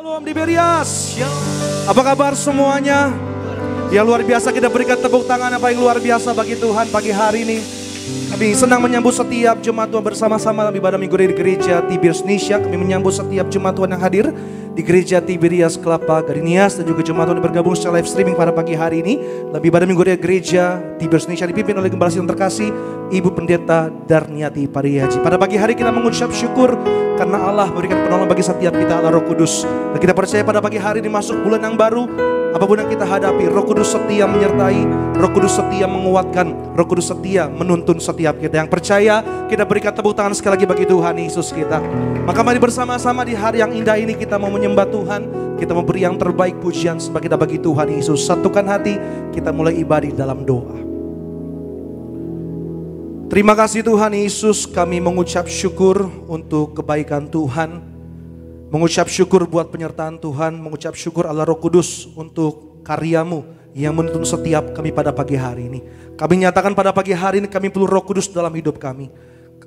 Shalom Tiberias. Apa kabar semuanya? Yang luar biasa, kita berikan tepuk tangan apa yang luar biasa bagi Tuhan pagi hari ini. Kami senang menyambut setiap jemaat Tuhan bersama-sama dalam ibadah minggu di gereja Tiberias Indonesia. Kami menyambut setiap jemaat Tuhan yang hadir di gereja Tiberias Kelapa Gading, dan juga jemaat Tuhan yang bergabung secara live streaming pada pagi hari ini. Dalam ibadah minggu di gereja Tiberias Indonesia dipimpin oleh Gembala yang terkasih Ibu Pendeta Darniati Pariyaji. Pada pagi hari kita mengucap syukur karena Allah memberikan penolong bagi setiap kita, Allah Roh Kudus. Dan kita percaya pada pagi hari ini masuk bulan yang baru, apapun yang kita hadapi, Roh Kudus setia menyertai, Roh Kudus setia menguatkan, Roh Kudus setia menuntun setiap kita. Yang percaya, kita berikan tepuk tangan sekali lagi bagi Tuhan Yesus kita. Maka mari bersama-sama di hari yang indah ini kita mau menyembah Tuhan. Kita memberi yang terbaik pujian sembah kita bagi Tuhan Yesus. Satukan hati, kita mulai ibadah dalam doa. Terima kasih Tuhan Yesus, kami mengucap syukur untuk kebaikan Tuhan. Mengucap syukur buat penyertaan Tuhan, mengucap syukur Allah Roh Kudus untuk karya-Mu yang menuntun setiap kami pada pagi hari ini. Kami nyatakan pada pagi hari ini kami perlu Roh Kudus dalam hidup kami.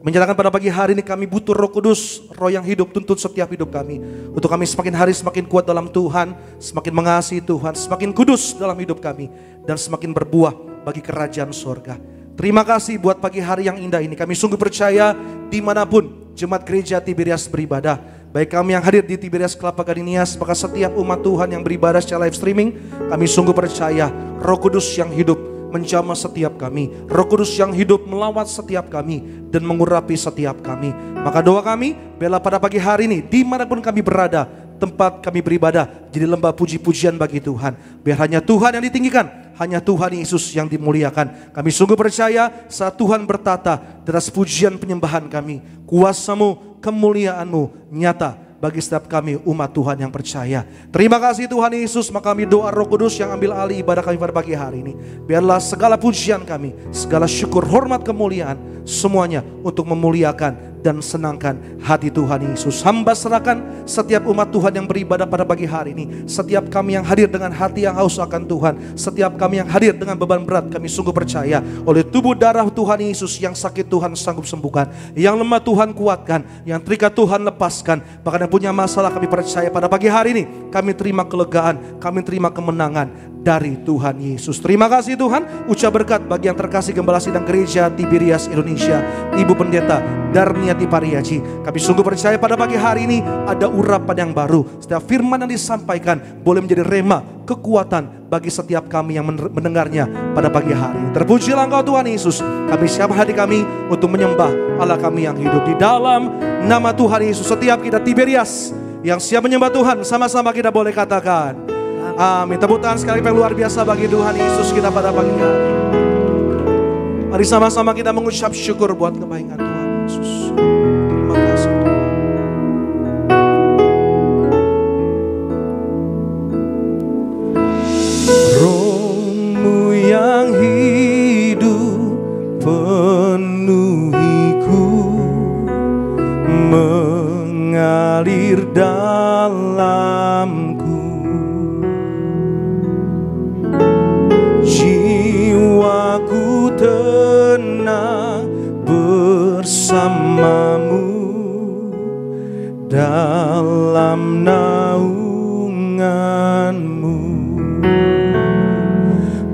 Menyatakan pada pagi hari ini kami butuh Roh Kudus, Roh yang hidup tuntun setiap hidup kami. Untuk kami semakin hari semakin kuat dalam Tuhan, semakin mengasihi Tuhan, semakin kudus dalam hidup kami, dan semakin berbuah bagi kerajaan sorga. Terima kasih buat pagi hari yang indah ini. Kami sungguh percaya dimanapun jemaat gereja Tiberias beribadah, baik kami yang hadir di Tiberias Kelapa Gading, maka setiap umat Tuhan yang beribadah secara live streaming, kami sungguh percaya Roh Kudus yang hidup menjamah setiap kami, Roh Kudus yang hidup melawat setiap kami dan mengurapi setiap kami. Maka doa kami, biarlah pada pagi hari ini dimanapun kami berada, tempat kami beribadah jadi lembah puji-pujian bagi Tuhan. Biar hanya Tuhan yang ditinggikan, hanya Tuhan Yesus yang dimuliakan. Kami sungguh percaya saat Tuhan bertata di atas pujian penyembahan kami, kuasa-Mu, kemuliaan-Mu nyata bagi setiap kami umat Tuhan yang percaya. Terima kasih Tuhan Yesus. Maka kami doa Roh Kudus yang ambil alih ibadah kami pada pagi hari ini. Biarlah segala pujian kami, segala syukur, hormat, kemuliaan, semuanya untuk memuliakan dan senangkan hati Tuhan Yesus. Hamba serahkan setiap umat Tuhan yang beribadah pada pagi hari ini. Setiap kami yang hadir dengan hati yang haus akan Tuhan, setiap kami yang hadir dengan beban berat, kami sungguh percaya oleh tubuh darah Tuhan Yesus, yang sakit Tuhan sanggup sembuhkan, yang lemah Tuhan kuatkan, yang terikat Tuhan lepaskan. Bahkan yang punya masalah, kami percaya pada pagi hari ini kami terima kelegaan, kami terima kemenangan dari Tuhan Yesus. Terima kasih Tuhan. Ucap berkat bagi yang terkasih Gembala Sidang Gereja Tiberias Indonesia, Ibu Pendeta Darniati Pariyaji. Kami sungguh percaya pada pagi hari ini ada urapan yang baru. Setiap firman yang disampaikan boleh menjadi rema, kekuatan bagi setiap kami yang mendengarnya pada pagi hari. Terpujilah Engkau Tuhan Yesus. Kami siap hati kami untuk menyembah Allah kami yang hidup. Di dalam nama Tuhan Yesus, setiap kita Tiberias yang siap menyembah Tuhan, sama-sama kita boleh katakan amin. Tepuk tangan sekali yang luar biasa bagi Tuhan Yesus kita pada pagi hari. Mari sama-sama kita mengucap syukur buat kebaikan Tuhan Yesus. Terima kasih Tuhan. Roh-Mu yang hidup penuhiku, mengalir dalamku. Jiwaku tenang bersamamu dalam naungan-Mu.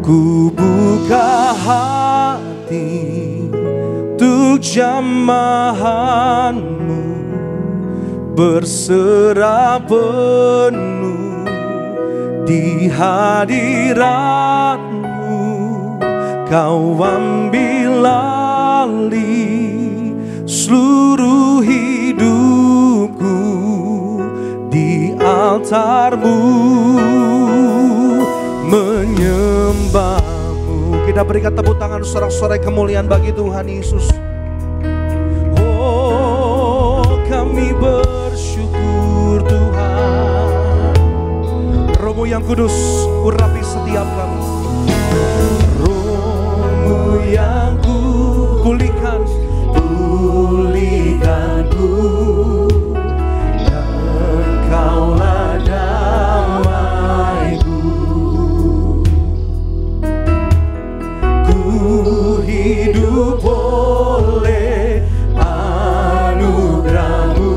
Ku buka hati untuk jamahan-Mu, berserah penuh di hadirat-Mu. Kau ambil alih seluruh hidupku di altar-Mu, menyembah-Mu. Kita berikan tepuk tangan sorak-sorai kemuliaan bagi Tuhan Yesus. Oh, kami bersyukur Tuhan. Roh-Mu yang kudus urapi setiap kami. Roh-Mu yang pulihkan ku, Engkaulah damaiku. Ku hidup oleh anugerah-Mu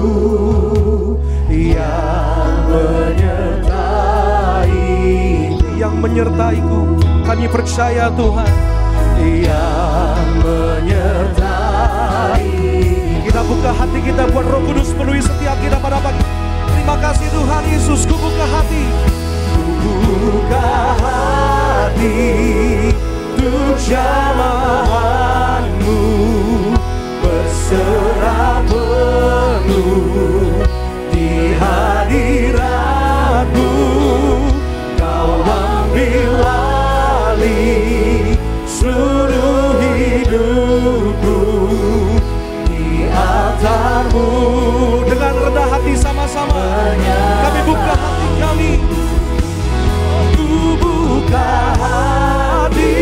yang menyertai-Ku. Kami percaya Tuhan, Dia menyertai. kita buka hati kita buat Roh Kudus penuhi setiap kita pada pagi. Terima kasih Tuhan Yesus, ku buka hati. Ku buka hati untuk jamahan-Mu, berserah penuh di hadirat-Mu. Kau ambil alih seluruh hidupku di altar-Mu. Dengan rendah hati sama-sama kami buka hati kami. Ku buka hati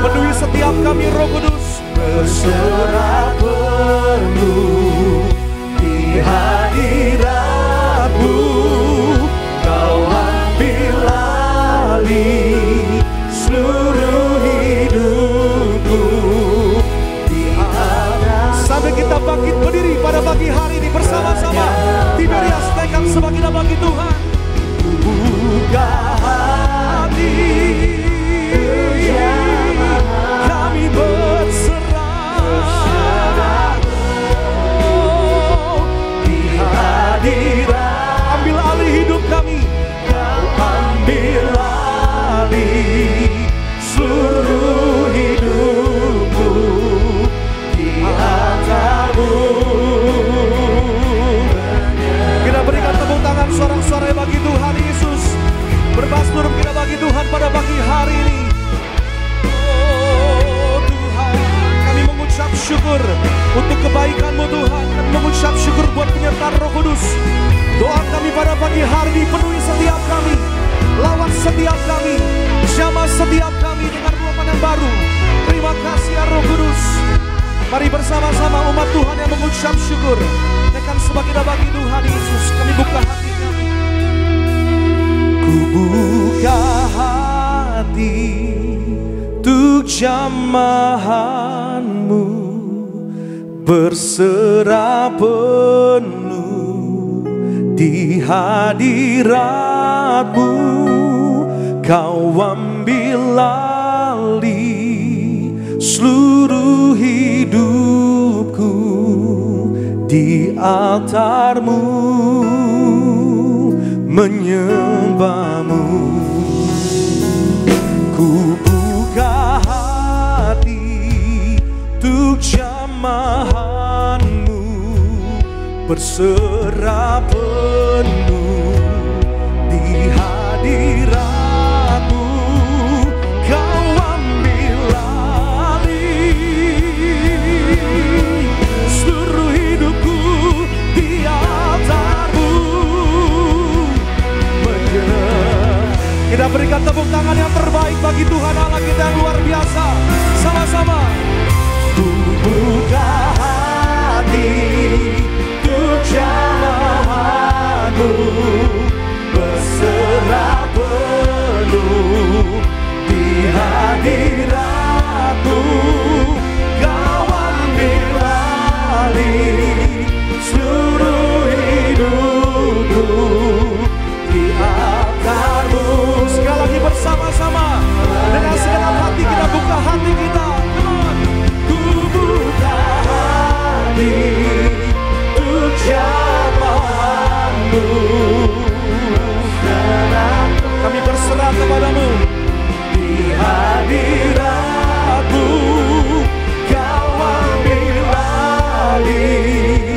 Penuhi setiap kami Roh Kudus, berserah penuh di hadirat-Mu. Kau ambil alih seluruh hidupku di atas. sampai kita bangkit berdiri pada pagi hari ini bersama-sama. Tiberias naikkan sembah kita bagi Tuhan. Buka hati Kami berserah di hadirat. Ambil alih hidup kami. Kau ambil alih seluruh hidupku di altar-Mu. Kita berikan tepuk tangan sorak-sorai bagi Tuhan Yesus. Berbastur kita bagi Tuhan pada pagi hari ini. Oh Tuhan, kami mengucap syukur untuk kebaikan-Mu Tuhan. Kami mengucap syukur buat penyertaan Roh Kudus. Doa kami pada pagi hari ini penuhi setiap kami, lawan setiap kami, jamah setiap kami dengan luapan yang baru. Terima kasih ya Roh Kudus. Mari bersama-sama umat Tuhan yang mengucap syukur. Naikkan sembah kita bagi Tuhan Yesus. Kami buka hati kami. Ku buka hati untuk jamahan-Mu, berserah penuh di hadirat-Mu. Kau ambil alih seluruh hidupku di altar-Mu, menyembah-Mu. Ku buka hati untuk jamahan-Mu, berserah penuh di hadirat-Mu. Kau ambil alih seluruh hidupku di altar-Mu. Kita berikan tepuk tangan yang terbaik bagi Tuhan Allah kita yang luar biasa. Sama-sama. Ku buka hati untuk jamahan-Mu, berserah penuh di hadirat-Mu. Kau ambil alih seluruh hidupku di altar-Mu. Sekali lagi bersama-sama dengan segenap hati kita buka hati kita. Ku buka hati untuk jamahan-Mu, Kami berserah kepadamu. di hadirat-Mu. Kau ambil alih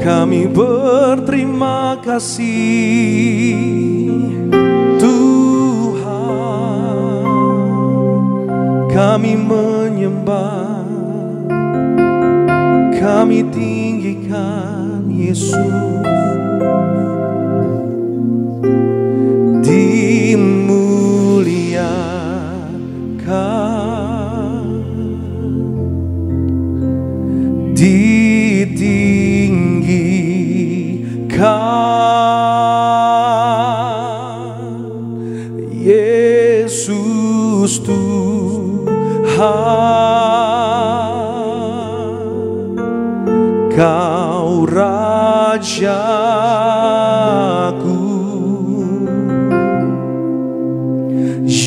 Kami berterima kasih Tuhan, kami menyembah, kami tinggikan Yesus. Dimuliakan, ditinggikan Yesus Tuhan, Kau Rajaku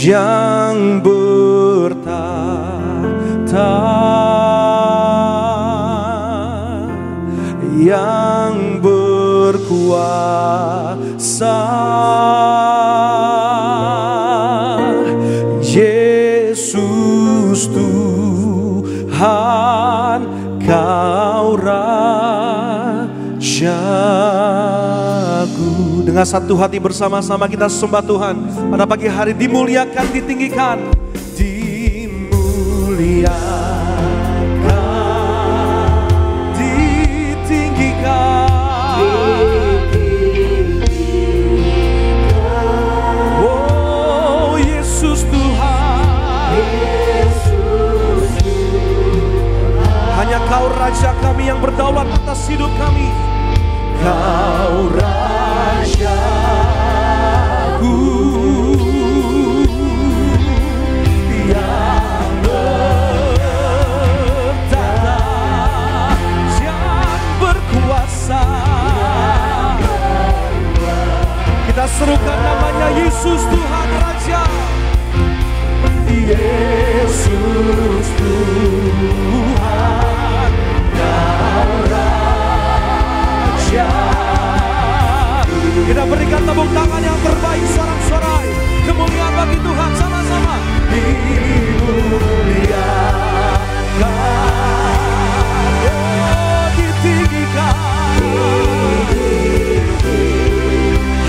yang bertahta, yang berkuasa, Yesus Tuhan, Kau Rajaku. Dengan satu hati bersama-sama kita sembah Tuhan pada pagi hari. Dimuliakan, ditinggikan, dimuliakan, ditinggikan. Oh Yesus Tuhan, hanya Kau Raja kami yang berdaulat atas hidup kami. Kau Rajaku yang bertahta, yang berkuasa. Kita serukan namanya Yesus Tuhan Raja. Yesus Tuhan, Kau Raja. Kita berikan tepuk tangan yang terbaik, sorak-sorai kemuliaan bagi Tuhan sama-sama. Dimuliakan, oh, ditinggikan,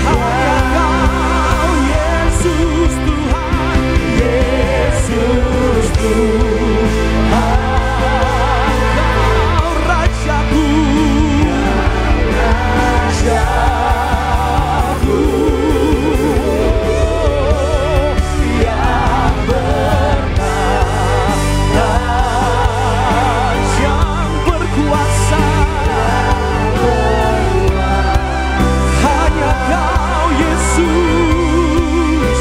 hanya Kau Yesus Tuhan, Yesus Tuhan, Kau Rajaku, Rajaku yang bertahta, yang berkuasa. Hanya Kau Yesus,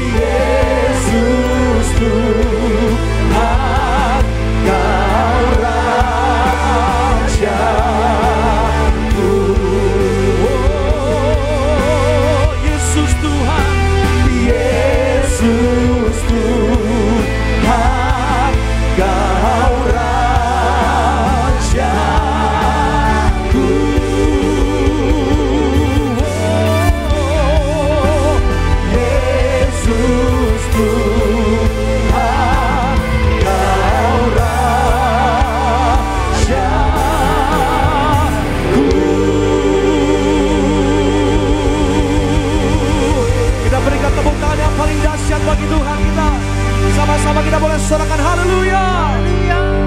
Yesus Tuhan, Kau Rajaku. Oh Yesus Tuhan, Yesus Tuhan, Kau Rajaku. Oh Yesus Tuhan, Kau Rajaku. Kita berikan tepuk tangan yang paling dahsyat bagi Tuhan kita. Sama-sama kita boleh sorakan haleluya.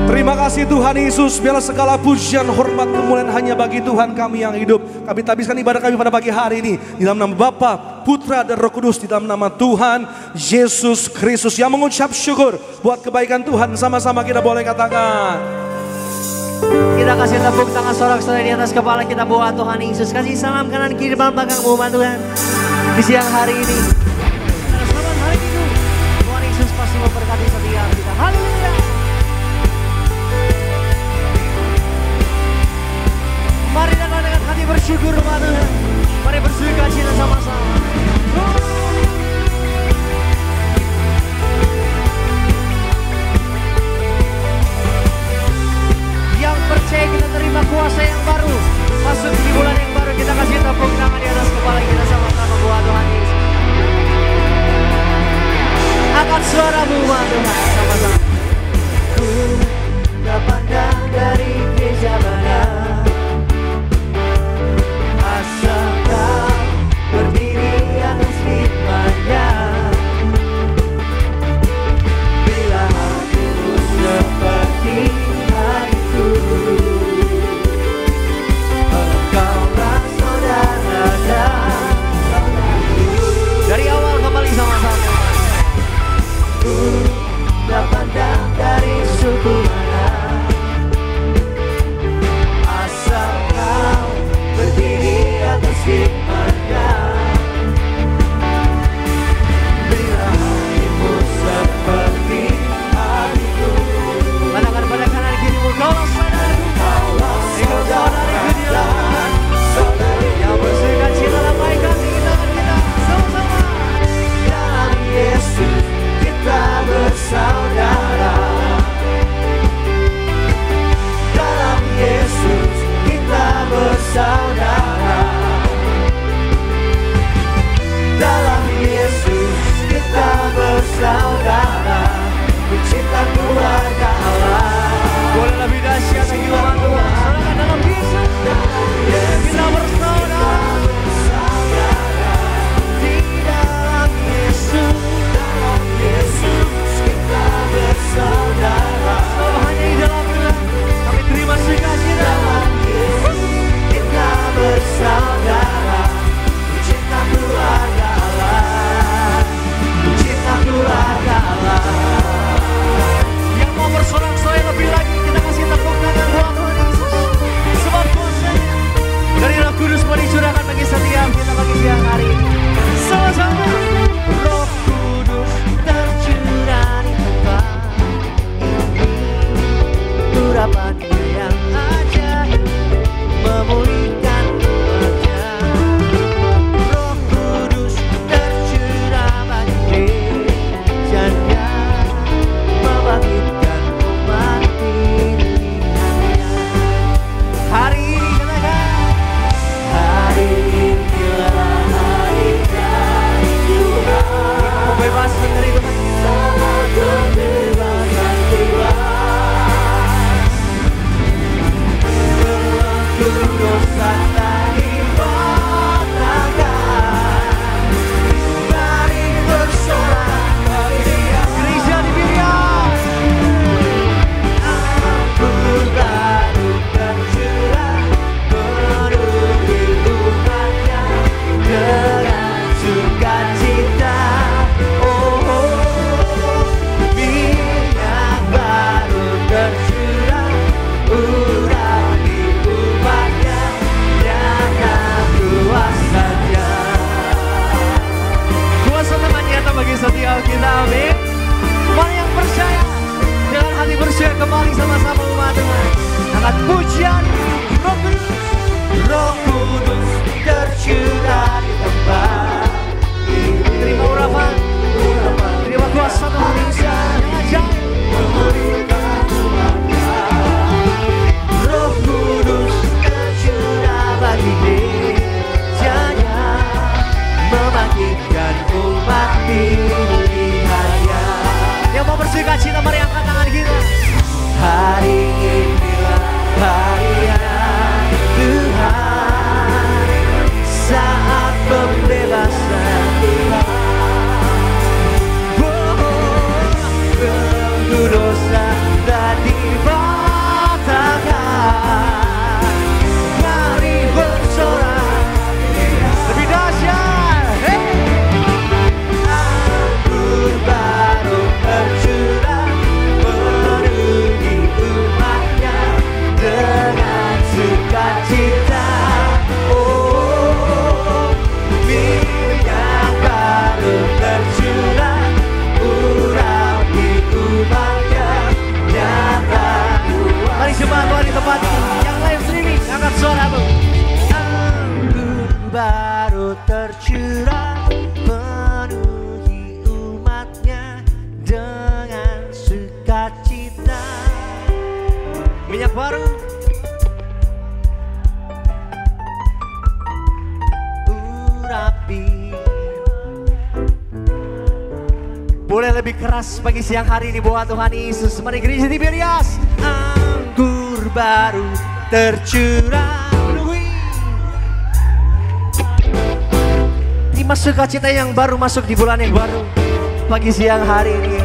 Terima kasih Tuhan Yesus. Biarlah segala pujian, hormat, kemuliaan hanya bagi Tuhan kami yang hidup. Kami tabiskan ibadah kami pada pagi hari ini di dalam nama Bapa, Putra dan Roh Kudus, di dalam nama Tuhan Yesus Kristus, yang mengucap syukur buat kebaikan Tuhan. Sama-sama kita boleh katakan. Kita kasih tepuk tangan sorak-sorai di atas kepala kita buat Tuhan Yesus. Kasih salam kanan kiri depan belakang buat Tuhan di siang hari ini. Selamat hari Minggu. Tuhan Yesus pasti memberkati setiap kita. Haleluya. Mari datang dengan hati bersyukur buat Tuhan. Mari bersuka cita sama-sama. Yang percaya kita terima kuasa yang baru, masuk di bulan yang baru. Kita kasih tepuk tangan di atas kepala kita sama-sama buat Tuhan Yesus. Angkat suaramu buat Tuhan sama-sama. Ku tak pandang dari kejauhan, Angkat pujian Roh Kudus tercurah di tempat ini. terima urapan, terima kuasa Tuhan Yesus yang ajaib. Memberikan umatnya. Roh Kudus tercurah bagi gerejanya, membangkitkan umat pilihannya. Yang mau bersuka cita mari angkat tangan kita. Hari inilah hari yang Tuhan, saat pembebasan tiba. Belenggu dosa telah dibatakan. Mari bersorak Lebih dahsyat. anggur baru tercurah memenuhi umatnya dengan sukacita. Oh, minyak baru tercurah urapi umatnya nyata. Mari jemaat Tuhan di tempat ini. Yang live streaming angkat suaramu. Anggur baru tercurah penuhi umatnya dengan sukacita. Minyak baru. Urapi Boleh lebih keras pagi siang hari ini buat Tuhan Yesus. Mari gereja Tiberias. anggur baru tercurah Penuhi. Terima sukacita yang baru masuk di bulan yang baru. Pagi siang hari ini.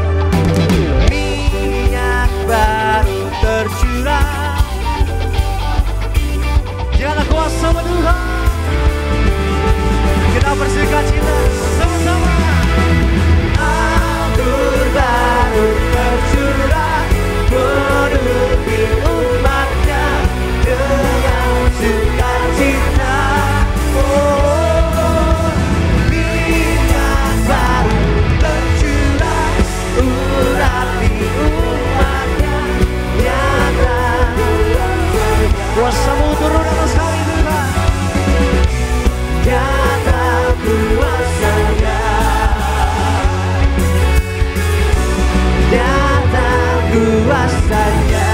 minyak baru tercurah. Janganlah kuasa Tuhan. Kita bersukacita sama-sama. Anggur baru tercurah memenuhi umatnya dengan sukacita. Oh, minyak baru tercurah urapi umatnya nyata. Kuasamu turun atas kami Tuhan. Nyata kuasanya. Nyata kuasanya.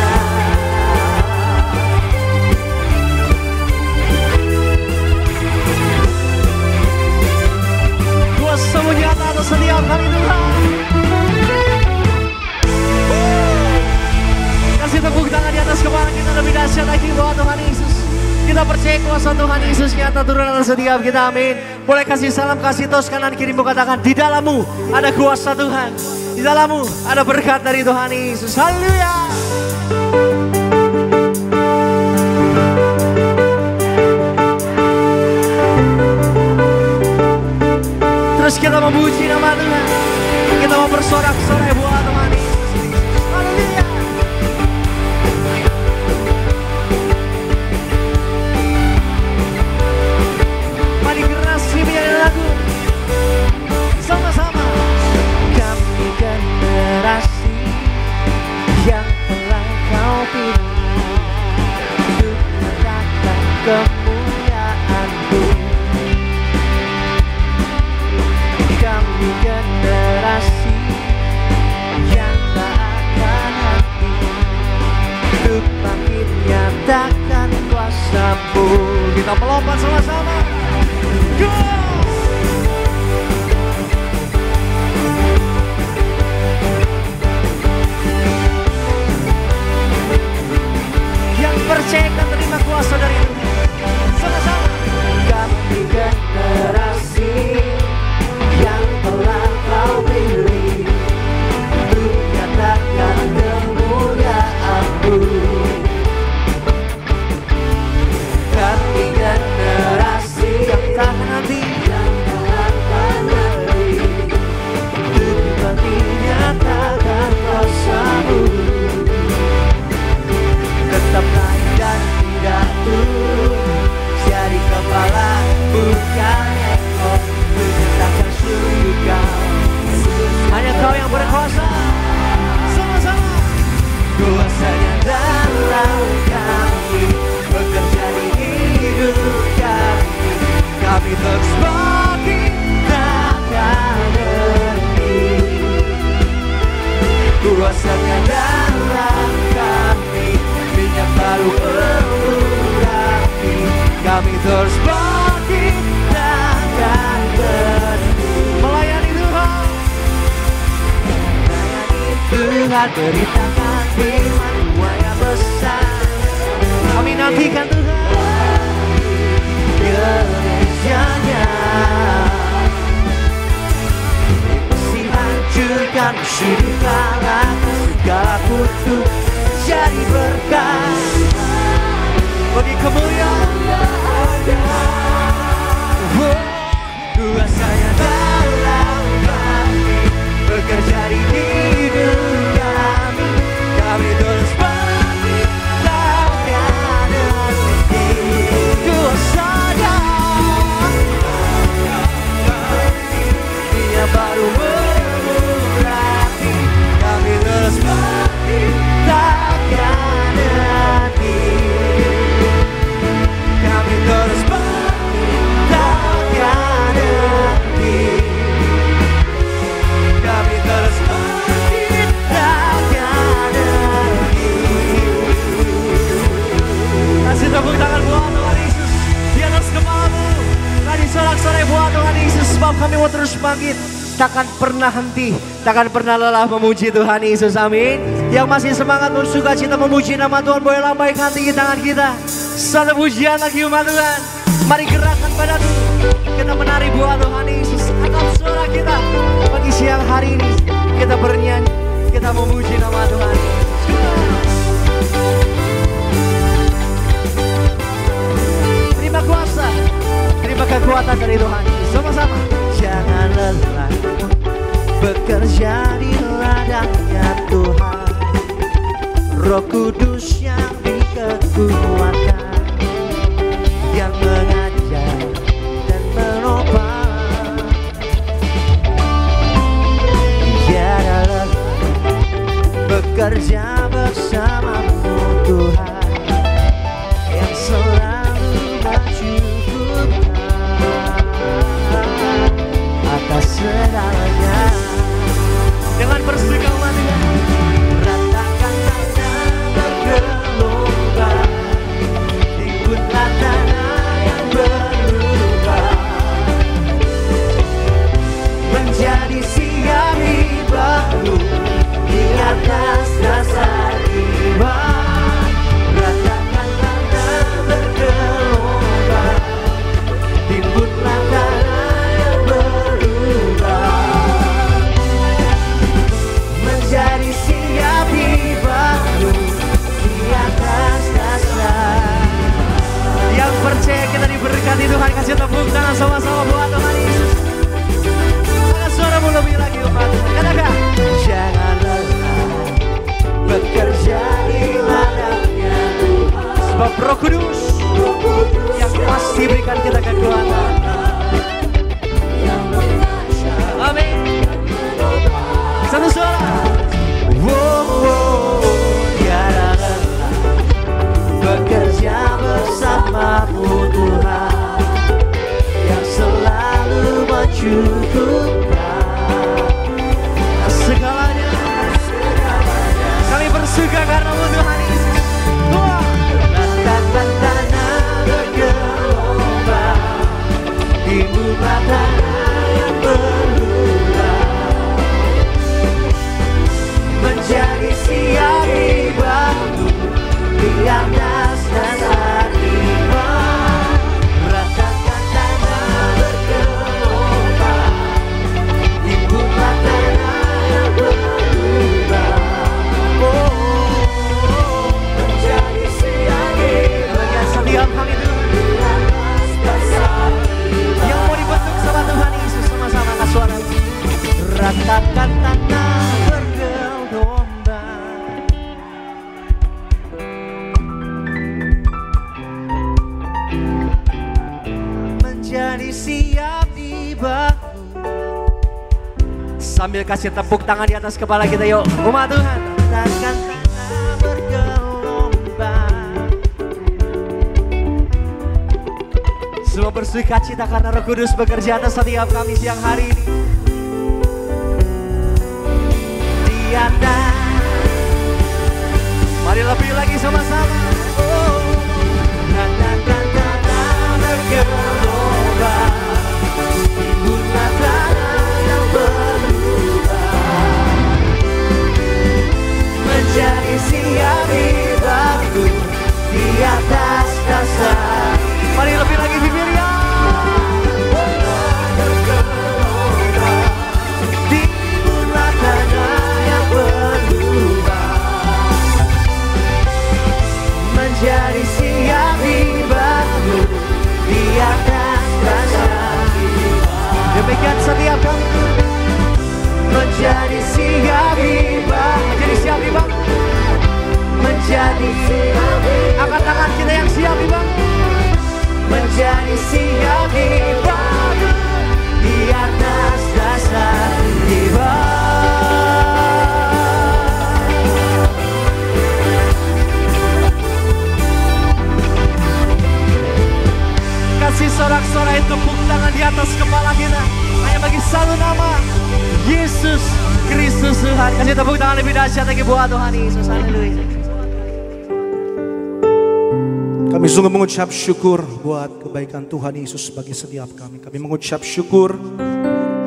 Kuasamu nyata atas setiap kami Tuhan. Kasih tepuk tangan di atas kepala kita lebih dahsyat lagi buat Tuhan Yesus. Kita percaya kuasa Tuhan Yesus nyata turun atas setiap kita, amin. Boleh kasih salam, kasih tos kanan kirimu, katakan di dalammu ada kuasa Tuhan. Di dalammu ada berkat dari Tuhan Yesus. Haleluya. Terus kita memuji nama Tuhan. Kita mau bersorak-sorai buat Tuhan Yesus. Haleluya. Mari generasi menyanyi lagu sama-sama. Kami generasi yang telah Kau pilih untuk menyatakan kemuliaan-Mu. Kami generasi yang tak akan henti untuk makin nyatakan kuasa-Mu. Kita melompat sama-sama. Go! Yang percaya dan terima kuasa dari Tuhan. Sama-sama. Kami generasi yang telah Kau pilih untuk nyatakan kemuliaan-Mu. Kami generasi yang tak nanti untuk menyatakan kuasa-Mu. Tetap naik dan tidak turun, jadi kepala bukan ekor, menyatakan surga. Hanya Kau yang berkuasa. Sama-sama. Kuasanya dalam Kau. Kami terus pergi takkan berhenti melayani Tuhan. Melayani Tuhan, beritakan firman Tuhan yang besar. Kami nantikan Tuhan gerejanya. Mesti hancurkan, hidupkan segala kutu jadi berkat bagi kemuliaan. Kuasanya dalam kami bekerja di hidup kami. Kami terus pergi takkan berhenti. Kuasanya Dia baru memulai. Kami terus pergi takkan berhenti. Kami terus pergi takkan berhenti. Kami terus pergi takkan berhenti. Kasih tepuk tangan buat Tuhan Yesus di atas kepalamu. Tadi sorak-sorai buat Tuhan Yesus, sebab kami mau terus bangkit. Takkan pernah henti, takkan pernah lelah memuji Tuhan Yesus, amin. Yang masih semangat bersuka cita memuji nama Tuhan, boleh lambaikan tinggi tangan kita. Satu pujian lagi umat Tuhan. Mari gerakkan badan kita menari buat Tuhan Yesus. Angkat suara kita pagi siang hari ini. Kita bernyanyi, kita memuji nama Tuhan. Terima kuasa, terima kekuatan dari Tuhan. Sama-sama. Jangan lelah bekerja di ladangnya Tuhan. Roh Kudus yang dikekuatkan, yang mengajar dan menopang. Tiada lelah bekerja bersamamu Tuhan, yang selalu mencukupkan atas segalanya. Dengan bersuka cita ratakan tanah bergelombang, timbunlah tanah yang berubah menjadi siang baru di atas dasar iman. Ratakan tanah bergelombang, timbunlah tanah yang berubah menjadi siap baru di atas dasar. Yang percaya kita diberkati Tuhan, kasih tepuk tangan sama-sama buat Tuhan Yesus. Angkat suaramu lebih lagi umat Tuhan. Katakan, jangan lelah bekerja di ladangnya Tuhan, sebab Roh Kudus yang pasti berikan kita kekuatan. Amin. Satu suara. Tiada lelah bekerja bersamamu Tuhan, yang selalu mencukupkan segalanya. Kami bersuka karena-Mu Tuhan Yesus. Ratakan tanah bergelombang, timbunlah tanah yang berubah menjadi siang baru di atas dasar iman. Ratakan tanah bergelombang, timbunlah tanah yang berubah menjadi siang bagian setiap kami di atas dasar iman. Yang mau dibentuk sama Tuhan Yesus, sama-sama angkat suara. Ratakan tanah menjadi siap dibangun. Sambil kasih tepuk tangan di atas kepala kita, yuk umat Tuhan. Ratakan tanah bergelombang, semua bersuka cita karena Roh Kudus bekerja atas setiap kami siang hari ini. Di atas, mari lebih lagi sama-sama. Ratakan tanah ini. Angkat tangan kita yang siap dibangun. Menjadi siap dibangun di atas dasar iman. Kasih sorak-sorai tepuk tangan di atas kepala kita. Hanya bagi satu nama, Yesus Kristus Tuhan. Kasih tepuk tangan lebih dahsyat lagi buat Tuhan Yesus. Haleluya. Kami sungguh mengucap syukur buat kebaikan Tuhan Yesus bagi setiap kami. Kami mengucap syukur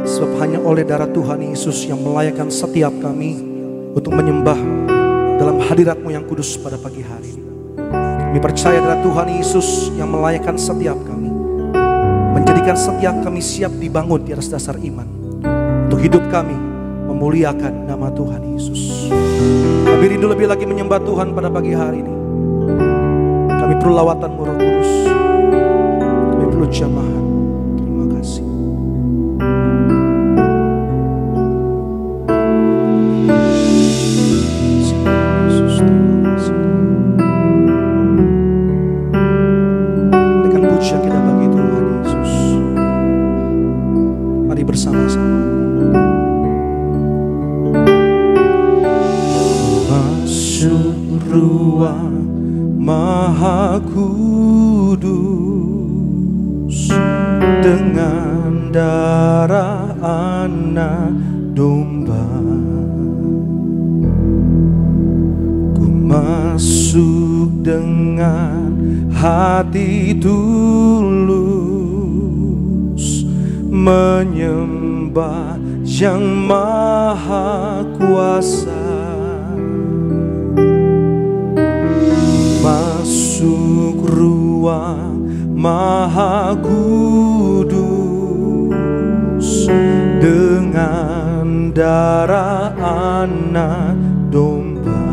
sebab hanya oleh darah Tuhan Yesus yang melayakkan setiap kami untuk menyembah dalam hadirat-Mu yang kudus pada pagi hari ini. Kami percaya darah Tuhan Yesus yang melayakkan setiap kami, menjadikan setiap kami siap dibangun di atas dasar iman untuk hidup kami memuliakan nama Tuhan Yesus. Kami rindu lebih lagi menyembah Tuhan pada pagi hari ini. Kami perlu lawatan-Mu Roh Kudus. Kami perlu jamahan. Terima kasih. Berikan pujian kita bagi Tuhan Yesus. Mari bersama-sama. Masuk ruang Maha Kudus dengan darah anak domba, ku masuk dengan hati tulus menyembah yang maha kuasa. Masuk ruang Maha Kudus dengan darah anak domba,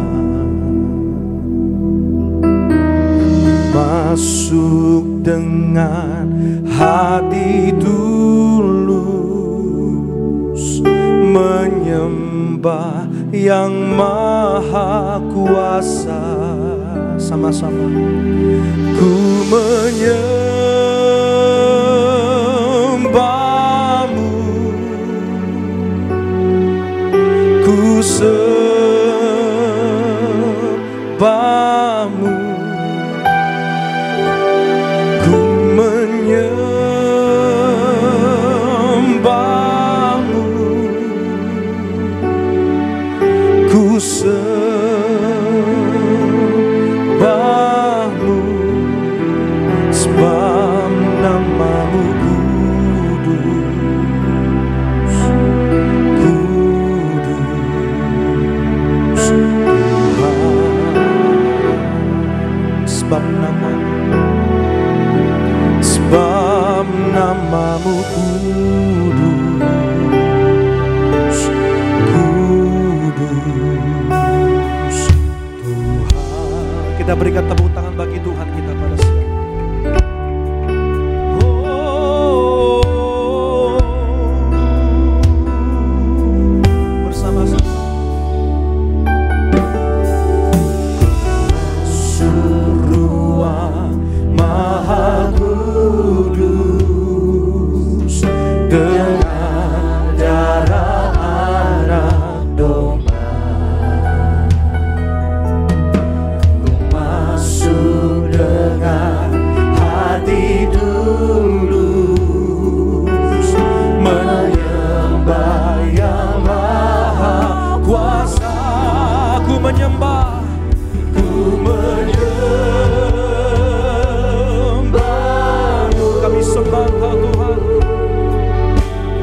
masuk dengan hati tulus menyembah yang maha kuasa. Sama-sama. Ku menyembah-Mu, ku sembah-Mu, ku menyembah-Mu, ku sembah-Mu, sebab nama-Mu kudus, kudus Tuhan. Sebab nama-Mu kudus, kudus Tuhan. Kita berikan tepuk tangan bagi Tuhan kita pada siang. Bersama-sama. Ruang Maha Kudus dengan darah anak domba, ku masuk dengan hati tulus menyembah yang maha kuasa. Ku menyembah, ku menyembah-Mu. Kami sembah Engkau Tuhan.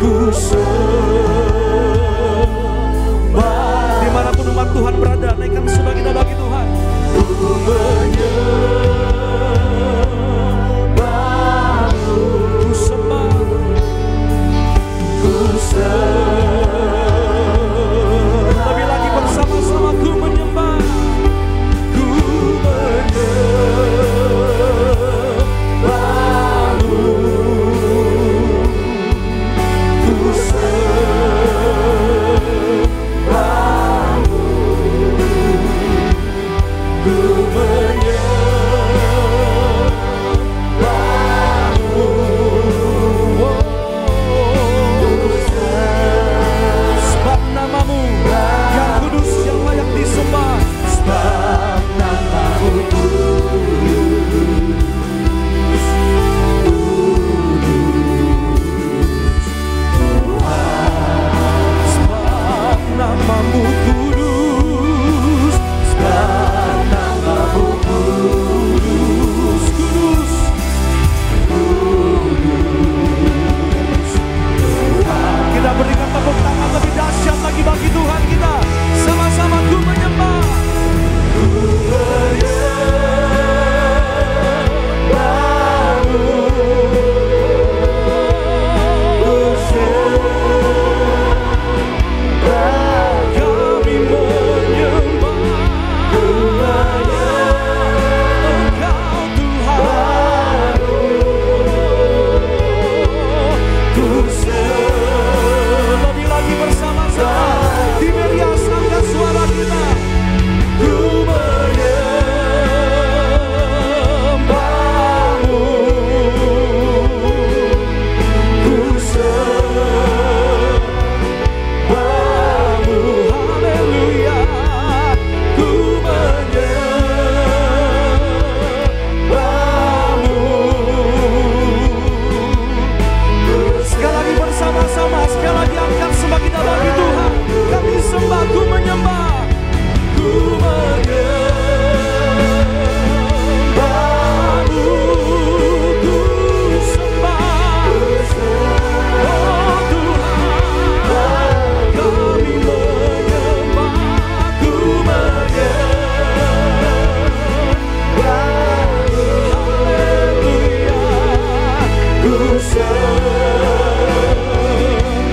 Ku sembah. Dimanapun umat Tuhan berada, naikkan sembah kita bagi Tuhan. Ku menyembah-Mu, ku sembah, ku sembah. Lebih lagi bersama-sama ku menyembah, ku menyembah-Mu, ku sembah-Mu, ku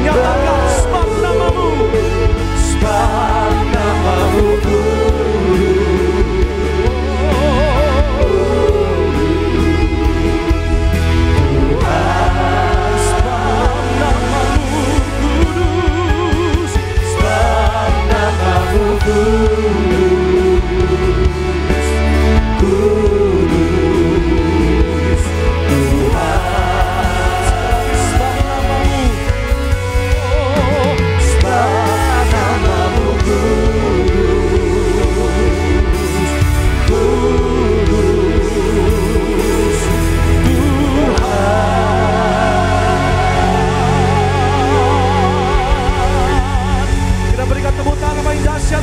Nyatakan sebab namamu, sebab namamu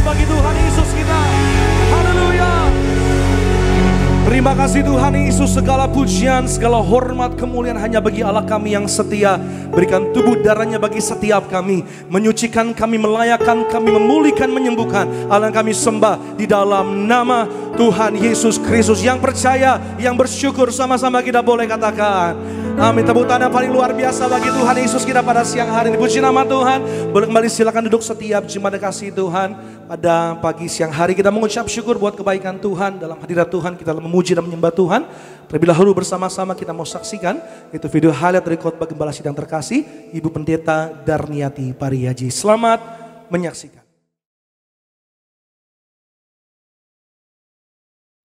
bagi Tuhan Yesus kita. Haleluya. Terima kasih Tuhan Yesus, segala pujian, segala hormat, kemuliaan hanya bagi Allah kami yang setia. Berikan tubuh darahnya bagi setiap kami, menyucikan kami, melayakkan kami, memulihkan, menyembuhkan. Allah yang kami sembah di dalam nama Tuhan Yesus Kristus. Yang percaya, yang bersyukur, sama-sama kita boleh katakan amin. Tepuk tangan paling luar biasa bagi Tuhan Yesus kita pada siang hari ini. Puji nama Tuhan. Boleh kembali silakan duduk setiap jemaat kasih Tuhan. Pada pagi siang hari kita mengucap syukur buat kebaikan Tuhan. Dalam hadirat Tuhan kita memuji dan menyembah Tuhan. Terlebih dahulu bersama-sama kita mau saksikan itu video highlight dari khotbah Gembala Sidang Terkasih Ibu Pendeta Darniati Pariyaji. Selamat menyaksikan.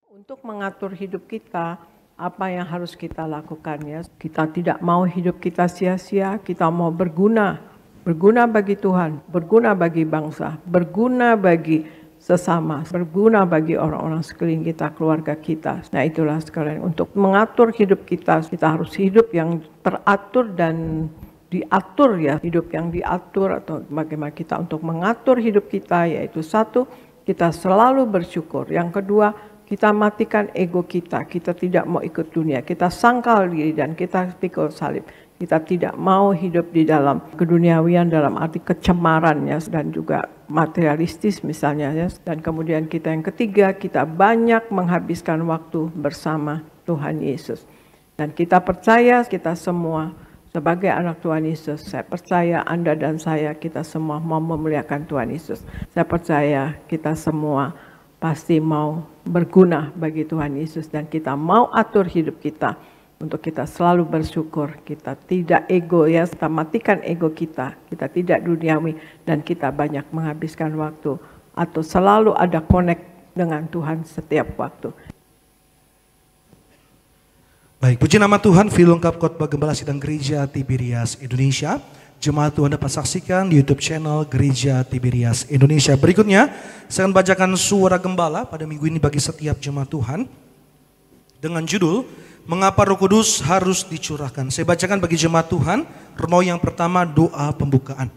Untuk mengatur hidup kita, apa yang harus kita lakukan ya? Kita tidak mau hidup kita sia-sia, kita mau berguna bagi Tuhan, berguna bagi bangsa, berguna bagi sesama, berguna bagi orang-orang sekeliling kita, keluarga kita. Nah itulah sekalian, untuk mengatur hidup kita harus hidup yang teratur dan diatur ya. Hidup yang diatur atau bagaimana kita untuk mengatur hidup kita, yaitu satu, kita selalu bersyukur. Yang kedua, kita matikan ego kita tidak mau ikut dunia, kita sangkal diri dan kita pikul salib. Kita tidak mau hidup di dalam keduniawian dalam arti kecemaran ya, dan juga materialistis misalnya ya. Dan kemudian kita yang ketiga, kita banyak menghabiskan waktu bersama Tuhan Yesus. Dan kita percaya kita semua sebagai anak Tuhan Yesus, saya percaya Anda dan saya, kita semua mau memuliakan Tuhan Yesus. Saya percaya kita semua pasti mau berguna bagi Tuhan Yesus, dan kita mau atur hidup kita untuk kita selalu bersyukur, kita tidak ego ya, kita matikan ego kita tidak duniawi, dan kita banyak menghabiskan waktu atau selalu ada connect dengan Tuhan setiap waktu. Baik, puji nama Tuhan, video lengkap khotbah Gembala Sidang Gereja Tiberias Indonesia. Jemaat Tuhan dapat saksikan di YouTube channel Gereja Tiberias Indonesia. Berikutnya, saya akan bacakan suara gembala pada minggu ini bagi setiap jemaat Tuhan dengan judul Mengapa Roh Kudus Harus Dicurahkan. Saya bacakan bagi jemaat Tuhan, Romo yang pertama, doa pembukaan.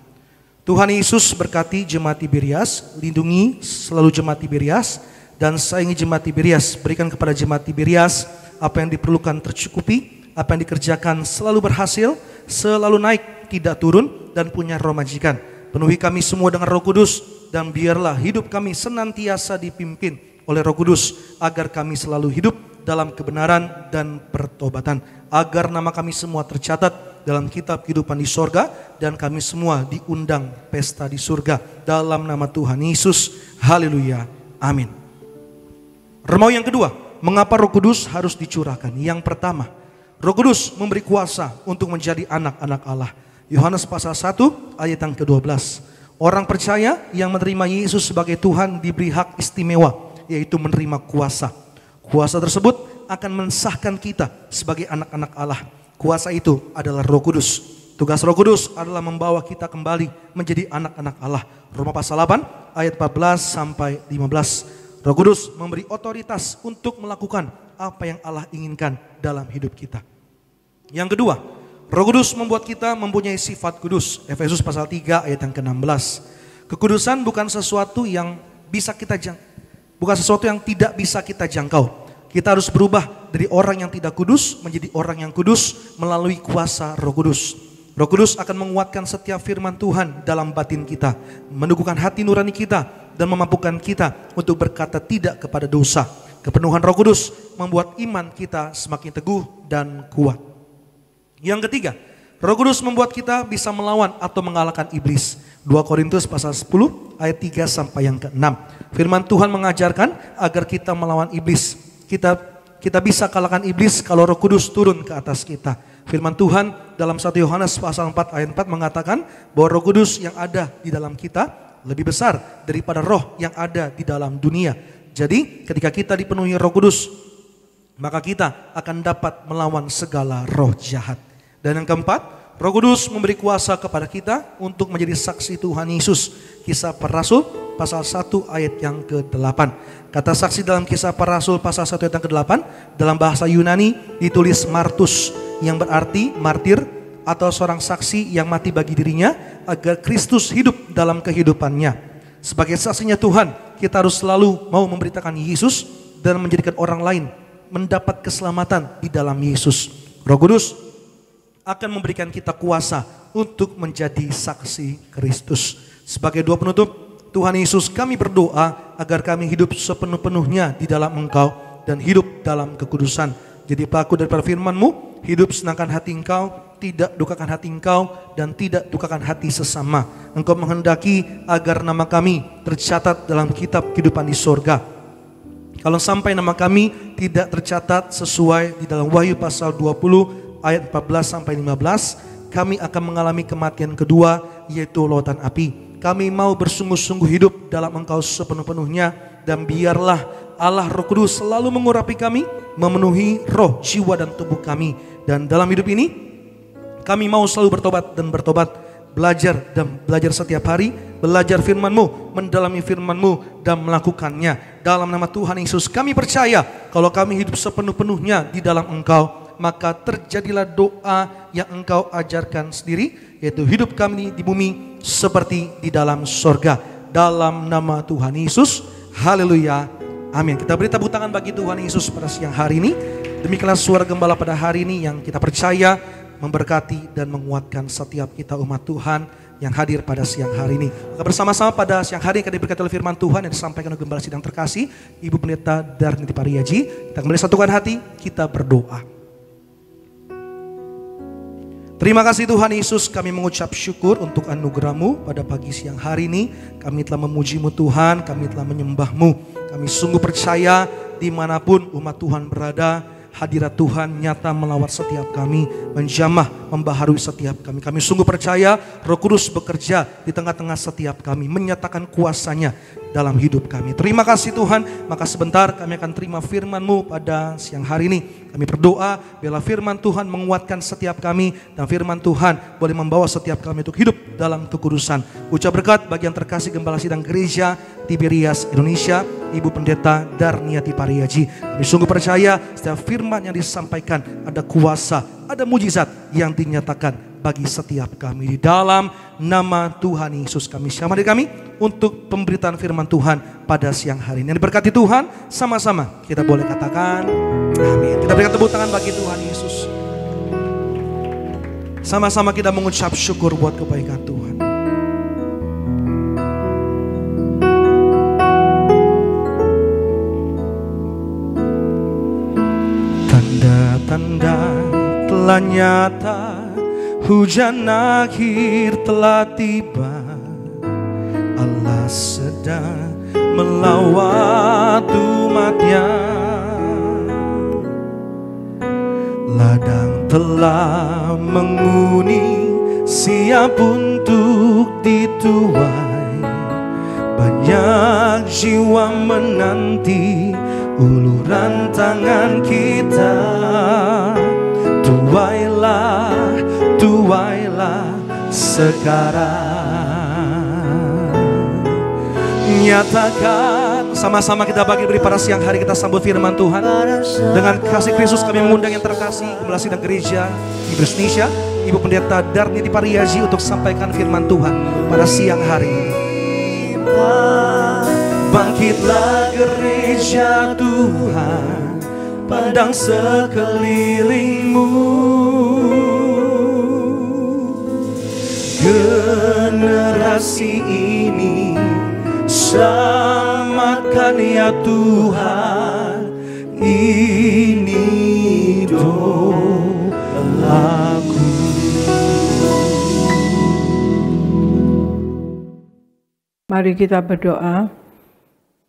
Tuhan Yesus berkati jemaat Tiberias, lindungi selalu jemaat Tiberias, dan sayangi jemaat Tiberias. Berikan kepada jemaat Tiberias apa yang diperlukan tercukupi, apa yang dikerjakan selalu berhasil, selalu naik, tidak turun, dan punya roh majikan. Penuhi kami semua dengan Roh Kudus, dan biarlah hidup kami senantiasa dipimpin oleh Roh Kudus, agar kami selalu hidup dalam kebenaran dan pertobatan, agar nama kami semua tercatat dalam kitab kehidupan di sorga, dan kami semua diundang pesta di surga dalam nama Tuhan Yesus. Haleluya, amin. Remau yang kedua, mengapa Roh Kudus harus dicurahkan? Yang pertama, Roh Kudus memberi kuasa untuk menjadi anak-anak Allah. Yohanes pasal 1 ayat yang ke-12. Orang percaya yang menerima Yesus sebagai Tuhan diberi hak istimewa, yaitu menerima kuasa. Kuasa tersebut akan mensahkan kita sebagai anak-anak Allah. Kuasa itu adalah Roh Kudus. Tugas Roh Kudus adalah membawa kita kembali menjadi anak-anak Allah. Roma pasal 8 ayat 14 sampai 15. Roh Kudus memberi otoritas untuk melakukan apa yang Allah inginkan dalam hidup kita. Yang kedua, Roh Kudus membuat kita mempunyai sifat kudus. Efesus pasal 3 ayat yang ke-16. Kekudusan bukan sesuatu yang tidak bisa kita jangkau. Kita harus berubah dari orang yang tidak kudus menjadi orang yang kudus melalui kuasa Roh Kudus. Roh Kudus akan menguatkan setiap firman Tuhan dalam batin kita, meneguhkan hati nurani kita, dan memampukan kita untuk berkata tidak kepada dosa. Kepenuhan Roh Kudus membuat iman kita semakin teguh dan kuat. Yang ketiga, Roh Kudus membuat kita bisa melawan atau mengalahkan iblis. 2 Korintus pasal 10 ayat 3 sampai yang ke-6. Firman Tuhan mengajarkan agar kita melawan iblis. Kita bisa kalahkan iblis kalau Roh Kudus turun ke atas kita. Firman Tuhan dalam 1 Yohanes pasal 4 ayat 4 mengatakan bahwa Roh Kudus yang ada di dalam kita lebih besar daripada roh yang ada di dalam dunia. Jadi ketika kita dipenuhi Roh Kudus, maka kita akan dapat melawan segala roh jahat. Dan yang keempat, Roh Kudus memberi kuasa kepada kita untuk menjadi saksi Tuhan Yesus. Kisah Para Rasul pasal 1 ayat yang ke-8. Kata saksi dalam Kisah Para Rasul pasal 1 ayat yang ke-8 dalam bahasa Yunani ditulis martus, yang berarti martir atau seorang saksi yang mati bagi dirinya agar Kristus hidup dalam kehidupannya. Sebagai saksinya Tuhan, kita harus selalu mau memberitakan Yesus dan menjadikan orang lain mendapat keselamatan di dalam Yesus. Roh Kudus akan memberikan kita kuasa untuk menjadi saksi Kristus. Sebagai doa penutup, Tuhan Yesus, kami berdoa agar kami hidup sepenuh-penuhnya di dalam Engkau dan hidup dalam kekudusan. Jadi pelaku daripada firman-Mu, hidup senangkan hati Engkau, tidak dukakan hati Engkau, dan tidak dukakan hati sesama. Engkau menghendaki agar nama kami tercatat dalam kitab kehidupan di sorga. Kalau sampai nama kami tidak tercatat sesuai di dalam Wahyu pasal 20 ayat 14 sampai 15, kami akan mengalami kematian kedua, yaitu lautan api. Kami mau bersungguh-sungguh hidup dalam Engkau sepenuh-penuhnya, dan biarlah Allah Roh Kudus selalu mengurapi kami, memenuhi roh, jiwa, dan tubuh kami. Dan dalam hidup ini, kami mau selalu bertobat, belajar setiap hari, belajar firman-Mu, mendalami firman-Mu, dan melakukannya. Dalam nama Tuhan Yesus, kami percaya kalau kami hidup sepenuh-penuhnya di dalam Engkau, maka terjadilah doa yang Engkau ajarkan sendiri, yaitu hidup kami di bumi seperti di dalam sorga. Dalam nama Tuhan Yesus, haleluya, amin. Kita beri tepuk tangan bagi Tuhan Yesus pada siang hari ini. Demikianlah suara gembala pada hari ini yang kita percaya memberkati dan menguatkan setiap kita umat Tuhan yang hadir pada siang hari ini. Maka bersama-sama pada siang hari yang akan diberkati oleh firman Tuhan yang disampaikan oleh gembala sidang terkasih Ibu Pendeta Darniti Pariaji. Kita kembali satukan hati, kita berdoa. Terima kasih Tuhan Yesus, kami mengucap syukur untuk anugerah-Mu pada pagi siang hari ini. Kami telah memuji-Mu Tuhan, kami telah menyembah-Mu. Kami sungguh percaya dimanapun umat Tuhan berada, hadirat Tuhan nyata melawat setiap kami, menjamah, membaharui setiap kami. Kami sungguh percaya Roh Kudus bekerja di tengah-tengah setiap kami, menyatakan kuasa-Nya dalam hidup kami. Terima kasih Tuhan, maka sebentar kami akan terima firman-Mu pada siang hari ini. Kami berdoa biarlah firman Tuhan menguatkan setiap kami, dan firman Tuhan boleh membawa setiap kami untuk hidup dalam kekudusan. Ucap berkat bagi yang terkasih Gembala Sidang Gereja Tiberias Indonesia, Ibu Pendeta Darniti Pariaji. Kami sungguh percaya setiap firman yang disampaikan ada kuasa, ada mujizat yang dinyatakan bagi setiap kami. Di dalam nama Tuhan Yesus kami siapkan diri kami untuk pemberitaan firman Tuhan pada siang hari ini. Yang diberkati Tuhan, sama-sama kita boleh katakan amin. Kita berikan tepuk tangan bagi Tuhan Yesus. Sama-sama kita mengucap syukur buat kebaikan Tuhan. Tanda-tanda telah nyata, hujan akhir telah tiba. Allah sedang melawat umatnya. Ladang telah menguning, siap untuk dituai. Banyak jiwa menanti uluran tangan kita. Tuailah sekarang. Nyatakan, sama-sama kita beri pada siang hari kita sambut firman Tuhan. Dengan kasih Kristus kami mengundang yang terkasih Gembala Sidang Gereja Indonesia, Ibu Pendeta Darniti Pariaji untuk sampaikan firman Tuhan pada siang hari ini. Bangkitlah gereja Tuhan, pandang sekelilingmu. Generasi ini selamatkan ya Tuhan, ini doaku. Mari kita berdoa.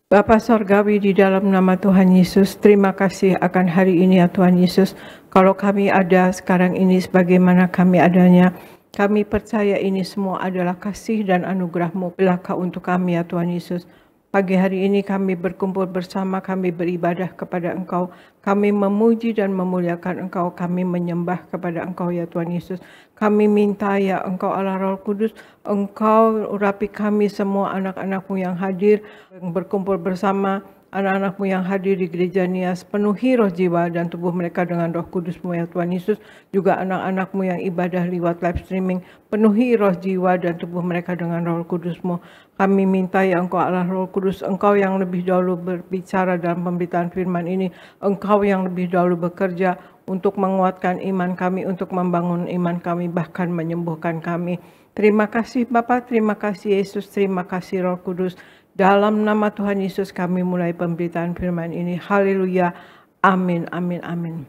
Bapa Sorgawi, di dalam nama Tuhan Yesus, terima kasih akan hari ini ya Tuhan Yesus. Kalau kami ada sekarang ini sebagaimana kami adanya, kami percaya ini semua adalah kasih dan anugerah-Mu belaka untuk kami ya Tuhan Yesus. Pagi hari ini kami berkumpul bersama, kami beribadah kepada Engkau, kami memuji dan memuliakan Engkau, kami menyembah kepada Engkau ya Tuhan Yesus. Kami minta ya Engkau Allah Roh Kudus, Engkau urapi kami semua anak-anak-Mu yang hadir, yang berkumpul bersama, anak-anak-Mu yang hadir di gereja Nias, penuhi roh jiwa dan tubuh mereka dengan roh kudus-Mu ya Tuhan Yesus. Juga anak-anak-Mu yang ibadah lewat live streaming, penuhi roh jiwa dan tubuh mereka dengan roh kudus-Mu. Kami minta ya Engkau Allah Roh Kudus, Engkau yang lebih dahulu berbicara dalam pemberitaan firman ini, Engkau yang lebih dahulu bekerja untuk menguatkan iman kami, untuk membangun iman kami, bahkan menyembuhkan kami. Terima kasih Bapa, terima kasih Yesus, terima kasih Roh Kudus. Dalam nama Tuhan Yesus kami mulai pemberitaan firman ini. Haleluya. Amin, amin, amin.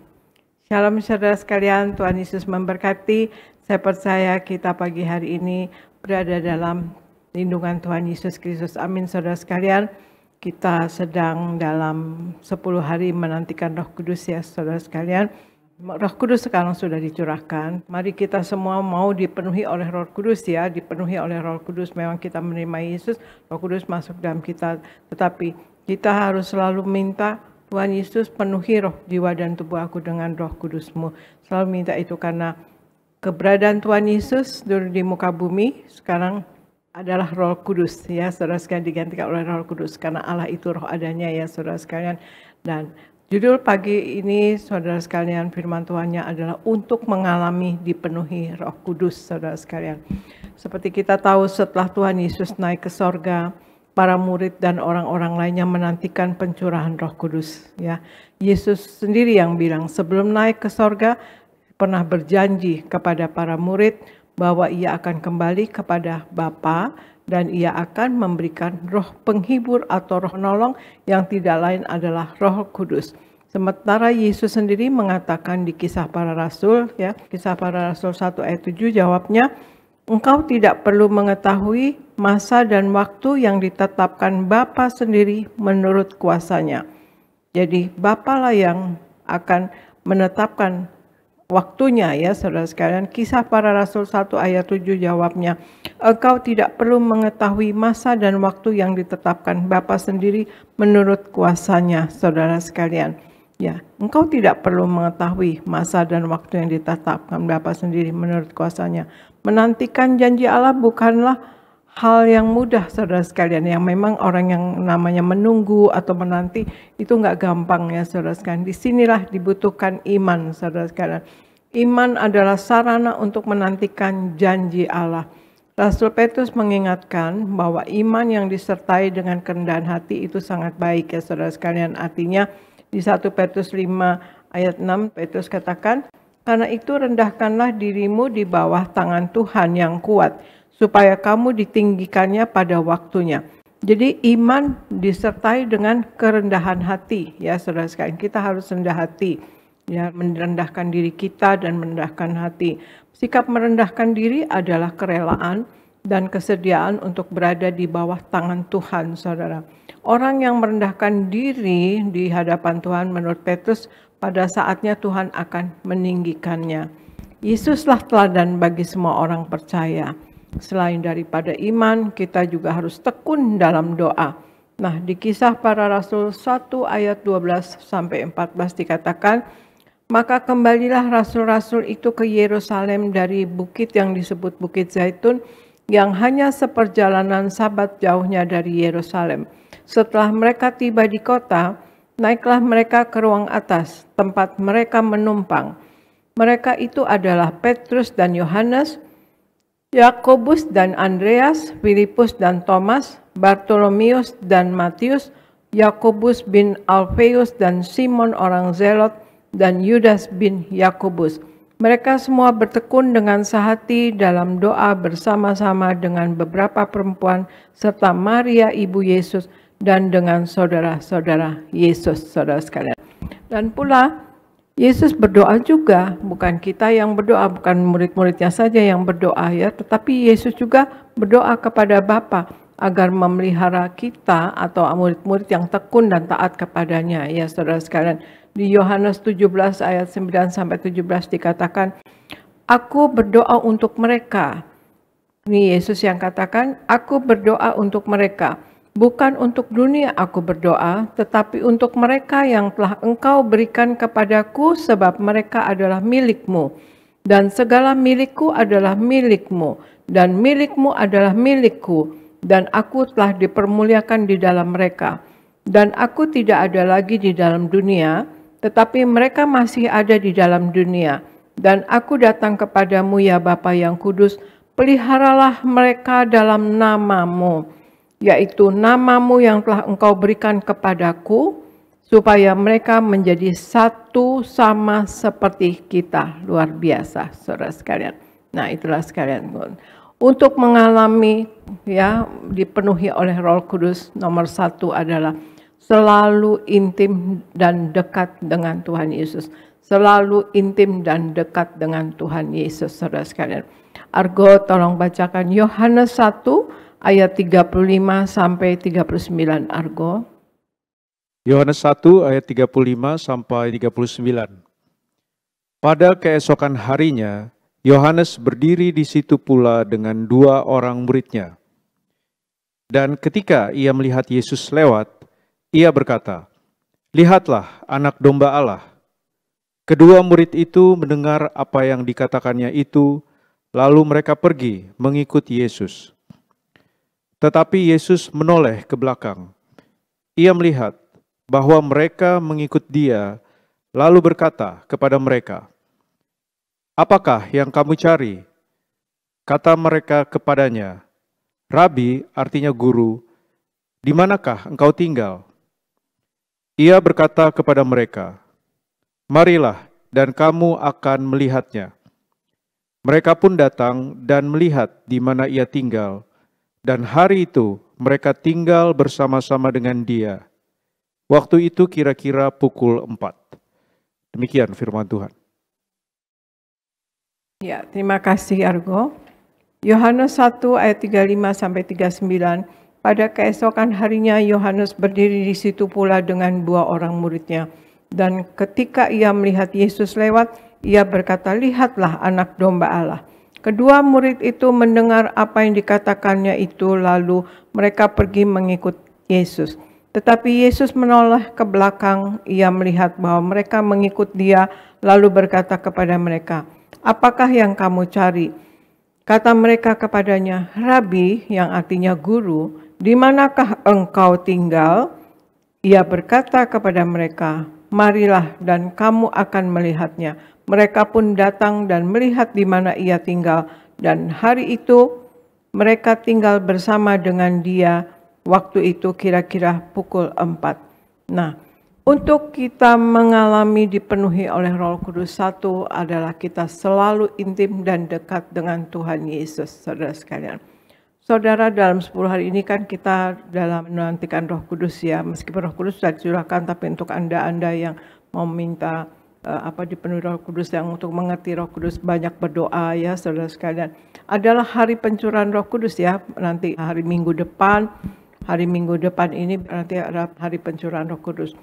Shalom saudara sekalian, Tuhan Yesus memberkati. Saya percaya kita pagi hari ini berada dalam lindungan Tuhan Yesus Kristus. Amin saudara sekalian. Kita sedang dalam 10 hari menantikan Roh Kudus ya saudara sekalian. Roh Kudus sekarang sudah dicurahkan. Mari kita semua mau dipenuhi oleh Roh Kudus ya, dipenuhi oleh Roh Kudus. Memang kita menerima Yesus, Roh Kudus masuk dalam kita. Tetapi kita harus selalu minta, Tuhan Yesus penuhi roh, jiwa dan tubuh aku dengan Roh Kudus-Mu. Selalu minta itu karena keberadaan Tuhan Yesus di muka bumi sekarang adalah Roh Kudus ya saudara sekalian, digantikan oleh Roh Kudus karena Allah itu roh adanya ya saudara sekalian. Dan judul pagi ini saudara sekalian firman Tuhannya adalah untuk mengalami dipenuhi Roh Kudus saudara sekalian. Seperti kita tahu setelah Tuhan Yesus naik ke sorga, para murid dan orang-orang lainnya menantikan pencurahan Roh Kudus ya. Yesus sendiri yang bilang sebelum naik ke sorga pernah berjanji kepada para murid bahwa ia akan kembali kepada Bapa dan ia akan memberikan roh penghibur atau roh penolong yang tidak lain adalah Roh Kudus. Sementara Yesus sendiri mengatakan di Kisah Para Rasul ya, Kisah Para Rasul 1 ayat 7 jawabnya, engkau tidak perlu mengetahui masa dan waktu yang ditetapkan Bapa sendiri menurut kuasanya. Jadi Bapa lah yang akan menetapkan waktunya ya saudara sekalian. Kisah Para Rasul 1 ayat 7 jawabnya, engkau tidak perlu mengetahui masa dan waktu yang ditetapkan Bapa sendiri menurut kuasanya saudara sekalian. Ya, engkau tidak perlu mengetahui masa dan waktu yang ditetapkan Bapa sendiri menurut kuasanya. Menantikan janji Allah bukanlah hal yang mudah saudara sekalian. Yang memang orang yang namanya menunggu atau menanti itu nggak gampang ya saudara sekalian. Disinilah dibutuhkan iman saudara sekalian. Iman adalah sarana untuk menantikan janji Allah. Rasul Petrus mengingatkan bahwa iman yang disertai dengan kerendahan hati itu sangat baik ya saudara sekalian. Artinya di 1 Petrus 5 ayat 6 Petrus katakan, karena itu rendahkanlah dirimu di bawah tangan Tuhan yang kuat, supaya kamu ditinggikannya pada waktunya. Jadi iman disertai dengan kerendahan hati ya saudara sekalian. Kita harus rendah hati ya, merendahkan diri kita dan merendahkan hati. Sikap merendahkan diri adalah kerelaan dan kesediaan untuk berada di bawah tangan Tuhan saudara. Orang yang merendahkan diri di hadapan Tuhan menurut Petrus pada saatnya Tuhan akan meninggikannya. Yesuslah teladan bagi semua orang percaya. Selain daripada iman, kita juga harus tekun dalam doa. Nah, di Kisah Para Rasul 1 ayat 12 sampai 14 dikatakan, maka kembalilah rasul-rasul itu ke Yerusalem dari bukit yang disebut Bukit Zaitun, yang hanya seperjalanan sabat jauhnya dari Yerusalem. Setelah mereka tiba di kota, naiklah mereka ke ruang atas, tempat mereka menumpang. Mereka itu adalah Petrus dan Yohanes, Yakobus dan Andreas, Filipus dan Thomas, Bartolomeus dan Matius, Yakobus bin Alfeus dan Simon orang Zelot, dan Yudas bin Yakobus. Mereka semua bertekun dengan sehati dalam doa bersama-sama dengan beberapa perempuan serta Maria ibu Yesus dan dengan saudara-saudara Yesus, saudara sekalian. Dan pula Yesus berdoa juga, bukan kita yang berdoa, bukan murid-muridnya saja yang berdoa ya, tetapi Yesus juga berdoa kepada Bapa. agar memelihara kita atau murid-murid yang tekun dan taat kepadanya. Ya saudara sekalian, di Yohanes 17 ayat 9 sampai 17 dikatakan, aku berdoa untuk mereka. Ini Yesus yang katakan, aku berdoa untuk mereka. Bukan untuk dunia aku berdoa, tetapi untuk mereka yang telah Engkau berikan kepadaku, sebab mereka adalah milik-Mu. Dan segala milikku adalah milik-Mu, dan milik-Mu adalah milikku, dan aku telah dipermuliakan di dalam mereka. Dan aku tidak ada lagi di dalam dunia, tetapi mereka masih ada di dalam dunia. Dan aku datang kepadamu ya Bapa yang kudus, peliharalah mereka dalam nama-Mu, yaitu nama-Mu yang telah Engkau berikan kepadaku, supaya mereka menjadi satu sama seperti kita. Luar biasa, saudara sekalian. Nah, itulah sekalian. Untuk mengalami, ya, dipenuhi oleh Roh Kudus, nomor 1 adalah selalu intim dan dekat dengan Tuhan Yesus. Selalu intim dan dekat dengan Tuhan Yesus, saudara sekalian. Argo, tolong bacakan Yohanes 1 ayat 35 sampai 39, Argo. Yohanes 1 ayat 35 sampai 39. Pada keesokan harinya, Yohanes berdiri di situ pula dengan 2 orang muridnya. Dan ketika ia melihat Yesus lewat, ia berkata, lihatlah anak domba Allah. Kedua murid itu mendengar apa yang dikatakannya itu, lalu mereka pergi mengikut Yesus. Tetapi Yesus menoleh ke belakang. Ia melihat bahwa mereka mengikut dia, lalu berkata kepada mereka, apakah yang kamu cari? Kata mereka kepadanya, Rabi, artinya guru, di manakah engkau tinggal? Ia berkata kepada mereka, marilah dan kamu akan melihatnya. Mereka pun datang dan melihat di mana ia tinggal, dan hari itu mereka tinggal bersama-sama dengan dia. Waktu itu kira-kira pukul 4. Demikian firman Tuhan. Ya, terima kasih Argo. Yohanes 1 ayat 35 sampai 39. Pada keesokan harinya Yohanes berdiri di situ pula dengan 2 orang muridnya. Dan ketika ia melihat Yesus lewat, ia berkata, lihatlah anak domba Allah. Kedua murid itu mendengar apa yang dikatakannya itu, lalu mereka pergi mengikut Yesus. Tetapi Yesus menoleh ke belakang, ia melihat bahwa mereka mengikut dia, lalu berkata kepada mereka, apakah yang kamu cari? Kata mereka kepadanya, Rabi, yang artinya guru, di manakah engkau tinggal? Ia berkata kepada mereka, marilah dan kamu akan melihatnya. Mereka pun datang dan melihat di mana ia tinggal, dan hari itu mereka tinggal bersama dengan dia. Waktu itu kira-kira pukul 4. Nah, untuk kita mengalami dipenuhi oleh Roh Kudus, 1 adalah kita selalu intim dan dekat dengan Tuhan Yesus, saudara sekalian. Saudara, dalam 10 hari ini kan kita dalam menantikan Roh Kudus ya, meskipun Roh Kudus sudah dicurahkan, tapi untuk Anda yang mau minta dipenuhi Roh Kudus, yang untuk mengerti Roh Kudus banyak berdoa ya, saudara sekalian. Adalah hari pencurahan Roh Kudus ya, nanti hari Minggu depan ini nanti ada hari pencurahan Roh Kudus.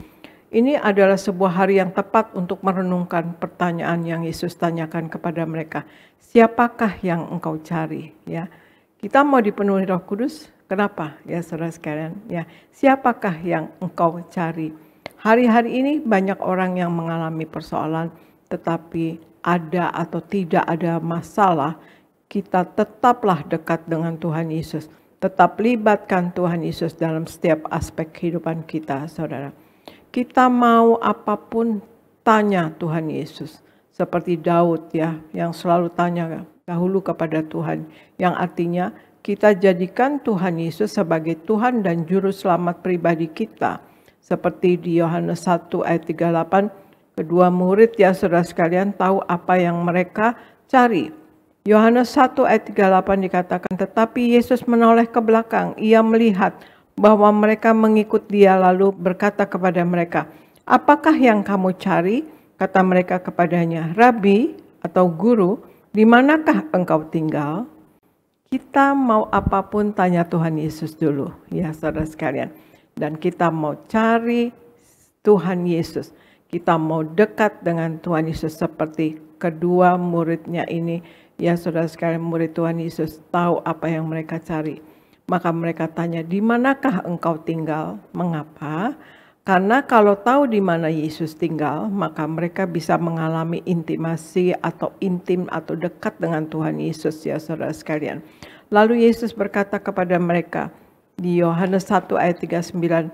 Ini adalah sebuah hari yang tepat untuk merenungkan pertanyaan yang Yesus tanyakan kepada mereka. Siapakah yang engkau cari? Ya, kita mau dipenuhi Roh Kudus. Kenapa? Ya, saudara sekalian. Ya, siapakah yang engkau cari? Hari-hari ini banyak orang yang mengalami persoalan, tetapi ada atau tidak ada masalah, kita tetaplah dekat dengan Tuhan Yesus. Tetap libatkan Tuhan Yesus dalam setiap aspek kehidupan kita, saudara. Kita mau apapun, tanya Tuhan Yesus. Seperti Daud ya, yang selalu tanya dahulu kepada Tuhan. Yang artinya kita jadikan Tuhan Yesus sebagai Tuhan dan Juru Selamat pribadi kita. Seperti di Yohanes 1 ayat 38, kedua murid ya saudara sekalian tahu apa yang mereka cari. Yohanes 1 ayat 38 dikatakan, tetapi Yesus menoleh ke belakang, ia melihat bahwa mereka mengikut dia, lalu berkata kepada mereka, apakah yang kamu cari? Kata mereka kepadanya, Rabi atau guru, di manakah engkau tinggal? Kita mau apapun tanya Tuhan Yesus dulu, ya saudara sekalian. Dan kita mau cari Tuhan Yesus. Kita mau dekat dengan Tuhan Yesus seperti kedua muridnya ini. Ya saudara sekalian, murid Tuhan Yesus tahu apa yang mereka cari. Maka mereka tanya, di manakah engkau tinggal? Mengapa? Karena kalau tahu di mana Yesus tinggal, maka mereka bisa mengalami intimasi atau intim atau dekat dengan Tuhan Yesus, ya saudara sekalian. Lalu Yesus berkata kepada mereka di Yohanes 1 ayat 39,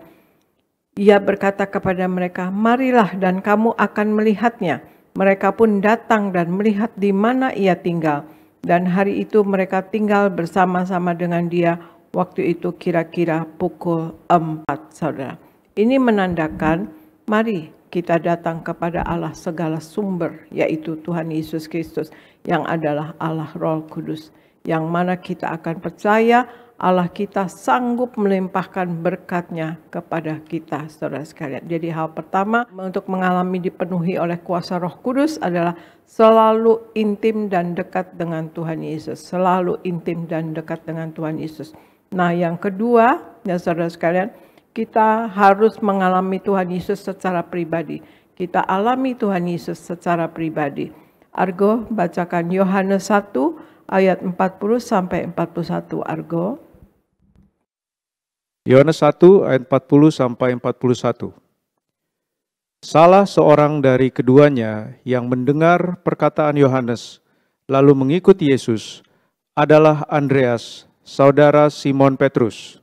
Ia berkata kepada mereka, marilah dan kamu akan melihatnya. Mereka pun datang dan melihat di mana ia tinggal. Dan hari itu mereka tinggal bersama-sama dengan dia. Waktu itu kira-kira pukul 4, saudara. Ini menandakan, mari kita datang kepada Allah segala sumber, yaitu Tuhan Yesus Kristus, yang adalah Allah Roh Kudus. Yang mana kita akan percaya Allah kita sanggup melimpahkan berkat-Nya kepada kita, saudara sekalian. Jadi hal pertama untuk mengalami dipenuhi oleh kuasa Roh Kudus adalah selalu intim dan dekat dengan Tuhan Yesus. Selalu intim dan dekat dengan Tuhan Yesus. Nah yang kedua, ya saudara sekalian, kita harus mengalami Tuhan Yesus secara pribadi. Kita alami Tuhan Yesus secara pribadi. Argo, bacakan Yohanes 1 ayat 40 sampai 41, Argo. Yohanes 1 ayat 40 sampai 41. Salah seorang dari keduanya yang mendengar perkataan Yohanes lalu mengikuti Yesus adalah Andreas, saudara Simon Petrus.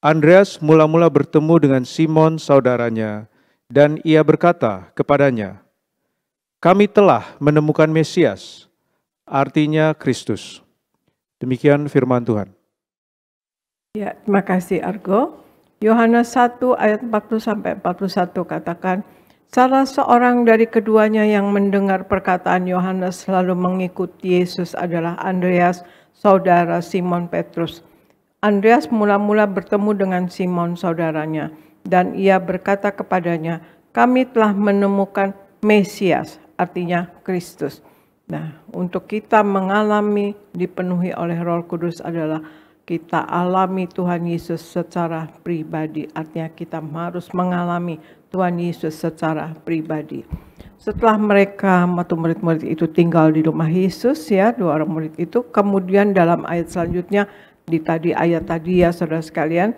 Andreas mula-mula bertemu dengan Simon saudaranya dan ia berkata kepadanya, "Kami telah menemukan Mesias," artinya Kristus. Demikian firman Tuhan. Ya, terima kasih Argo. Yohanes 1 ayat 40 sampai 41 katakan, salah seorang dari keduanya yang mendengar perkataan Yohanes lalu mengikuti Yesus adalah Andreas, saudara Simon Petrus. Andreas mula-mula bertemu dengan Simon saudaranya dan ia berkata kepadanya, kami telah menemukan Mesias, artinya Kristus. Nah, untuk kita mengalami dipenuhi oleh Roh Kudus adalah kita alami Tuhan Yesus secara pribadi. Artinya kita harus mengalami Tuhan Yesus secara pribadi. Setelah mereka atau murid-murid itu tinggal di rumah Yesus, ya, dua orang murid itu, kemudian dalam ayat selanjutnya, di ayat tadi ya saudara sekalian,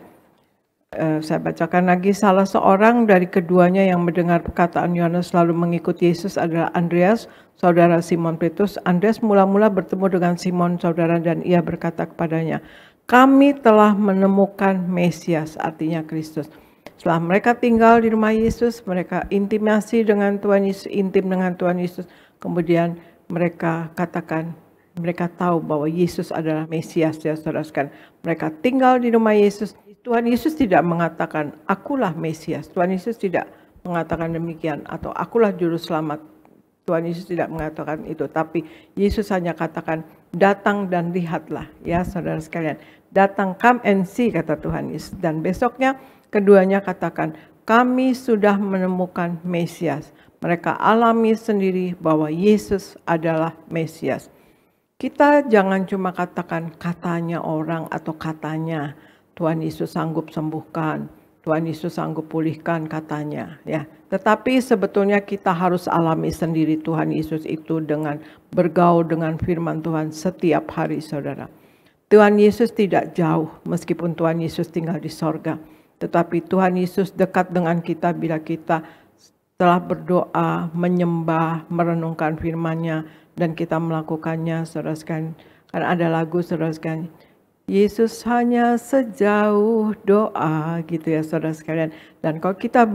saya bacakan lagi, salah seorang dari keduanya yang mendengar perkataan Yohanes lalu mengikuti Yesus adalah Andreas, saudara Simon Petrus. Andreas mula-mula bertemu dengan Simon saudara dan ia berkata kepadanya, kami telah menemukan Mesias, artinya Kristus. Setelah mereka tinggal di rumah Yesus, mereka intimasi dengan Tuhan Yesus, intim dengan Tuhan Yesus. Kemudian mereka katakan, mereka tahu bahwa Yesus adalah Mesias, ya saudara sekalian. Mereka tinggal di rumah Yesus. Tuhan Yesus tidak mengatakan, akulah Mesias. Tuhan Yesus tidak mengatakan demikian. Atau akulah juru selamat. Tuhan Yesus tidak mengatakan itu. Tapi Yesus hanya katakan, datang dan lihatlah. Ya saudara sekalian. Datang, come and see, kata Tuhan Yesus. Dan besoknya keduanya katakan, kami sudah menemukan Mesias. Mereka alami sendiri bahwa Yesus adalah Mesias. Kita jangan cuma katakan katanya orang atau katanya Tuhan Yesus sanggup sembuhkan, Tuhan Yesus sanggup pulihkan katanya, ya. Tetapi sebetulnya kita harus alami sendiri Tuhan Yesus itu dengan bergaul dengan firman Tuhan setiap hari, saudara. Tuhan Yesus tidak jauh meskipun Tuhan Yesus tinggal di sorga. Tetapi Tuhan Yesus dekat dengan kita bila kita telah berdoa, menyembah, merenungkan firman-Nya, dan kita melakukannya, saudara sekalian. Karena ada lagu, saudara sekalian, Yesus hanya sejauh doa, gitu ya saudara sekalian. Dan kalau kita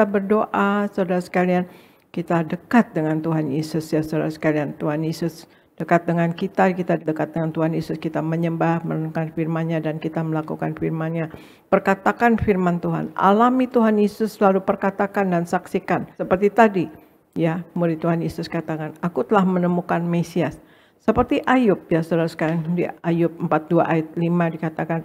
berdoa, saudara sekalian, kita dekat dengan Tuhan Yesus, ya saudara sekalian. Tuhan Yesus dekat dengan kita dekat dengan Tuhan Yesus, kita menyembah, merenungkan firman-Nya, dan kita melakukan firman-Nya. Perkatakan firman Tuhan, alami Tuhan Yesus, lalu perkatakan dan saksikan. Seperti tadi, ya, murid Tuhan Yesus katakan, aku telah menemukan Mesias. Seperti Ayub, ya saudara sekalian, di Ayub 42 ayat 5 dikatakan,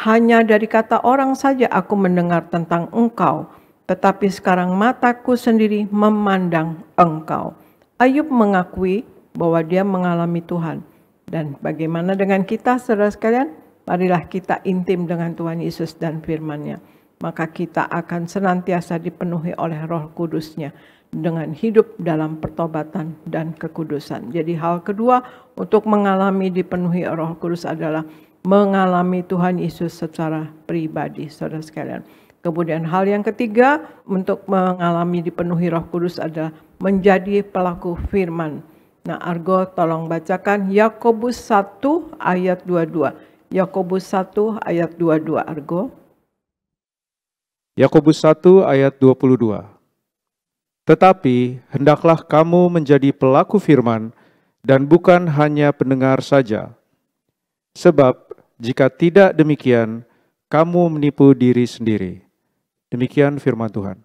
hanya dari kata orang saja aku mendengar tentang engkau, tetapi sekarang mataku sendiri memandang engkau. Ayub mengakui bahwa dia mengalami Tuhan. Dan bagaimana dengan kita, saudara sekalian? Marilah kita intim dengan Tuhan Yesus dan firman-Nya. Maka kita akan senantiasa dipenuhi oleh Roh Kudus-Nya dengan hidup dalam pertobatan dan kekudusan. Jadi hal kedua untuk mengalami dipenuhi Roh Kudus adalah mengalami Tuhan Yesus secara pribadi, saudara sekalian. Kemudian hal yang ketiga untuk mengalami dipenuhi Roh Kudus adalah menjadi pelaku firman. Nah, Argo tolong bacakan Yakobus 1 ayat 22. Yakobus 1 ayat 22, Argo. Yakobus 1 ayat 22. Tetapi hendaklah kamu menjadi pelaku firman dan bukan hanya pendengar saja. Sebab jika tidak demikian, kamu menipu diri sendiri. Demikian firman Tuhan.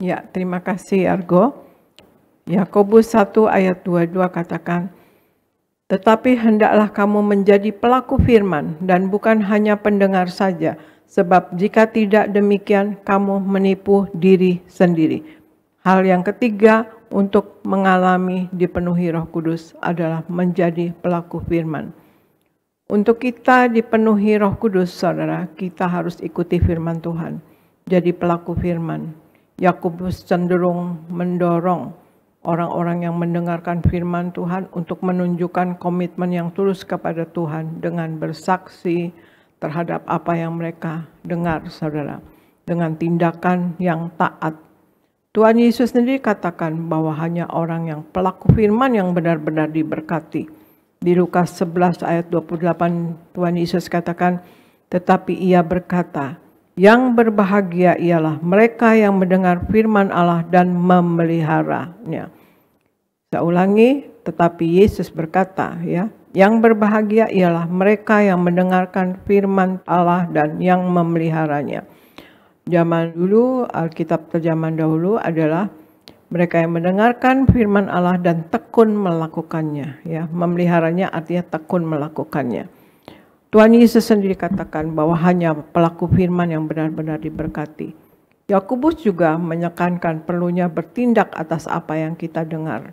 Ya, terima kasih Argo. Yakobus 1 ayat 22 katakan, tetapi hendaklah kamu menjadi pelaku firman dan bukan hanya pendengar saja, sebab jika tidak demikian kamu menipu diri sendiri. Hal yang ketiga untuk mengalami dipenuhi Roh Kudus adalah menjadi pelaku firman. Untuk kita dipenuhi Roh Kudus, saudara, kita harus ikuti firman Tuhan. Jadi pelaku firman. Yakobus cenderung mendorong orang-orang yang mendengarkan firman Tuhan untuk menunjukkan komitmen yang tulus kepada Tuhan dengan bersaksi terhadap apa yang mereka dengar, saudara. Dengan tindakan yang taat. Tuhan Yesus sendiri katakan bahwa hanya orang yang pelaku firman yang benar-benar diberkati. Di Lukas 11 ayat 28 Tuhan Yesus katakan, tetapi ia berkata, yang berbahagia ialah mereka yang mendengar firman Allah dan memeliharanya. Saya ulangi, tetapi Yesus berkata, ya, yang berbahagia ialah mereka yang mendengarkan firman Allah dan yang memeliharanya. Zaman dulu, Alkitab terjemahan dahulu adalah mereka yang mendengarkan firman Allah dan tekun melakukannya. Ya, memeliharanya artinya tekun melakukannya. Tuhan Yesus sendiri katakan bahwa hanya pelaku firman yang benar-benar diberkati. Yakobus juga menekankan perlunya bertindak atas apa yang kita dengar.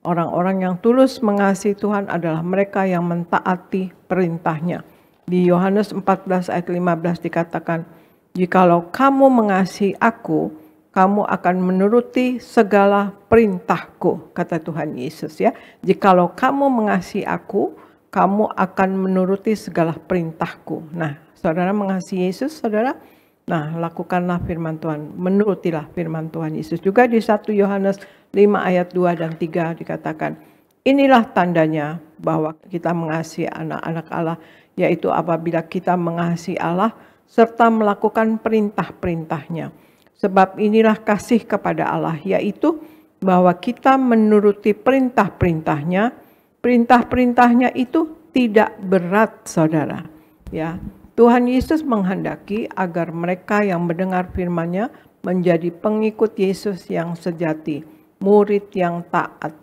Orang-orang yang tulus mengasihi Tuhan adalah mereka yang mentaati perintahnya. Di Yohanes 14 ayat 15 dikatakan, jikalau kamu mengasihi aku, kamu akan menuruti segala perintahku, kata Tuhan Yesus, ya. Jikalau kamu mengasihi aku, kamu akan menuruti segala perintahku. Nah, saudara mengasihi Yesus, saudara? Nah, lakukanlah firman Tuhan, menurutilah firman Tuhan Yesus. Juga di 1 Yohanes 5 ayat 2 dan 3 dikatakan, inilah tandanya bahwa kita mengasihi anak-anak Allah, yaitu apabila kita mengasihi Allah serta melakukan perintah-perintahnya. Sebab inilah kasih kepada Allah, yaitu bahwa kita menuruti perintah-perintahnya. Perintah-perintahnya itu tidak berat, saudara. Ya, Tuhan Yesus menghendaki agar mereka yang mendengar firman-Nya menjadi pengikut Yesus yang sejati, murid yang taat.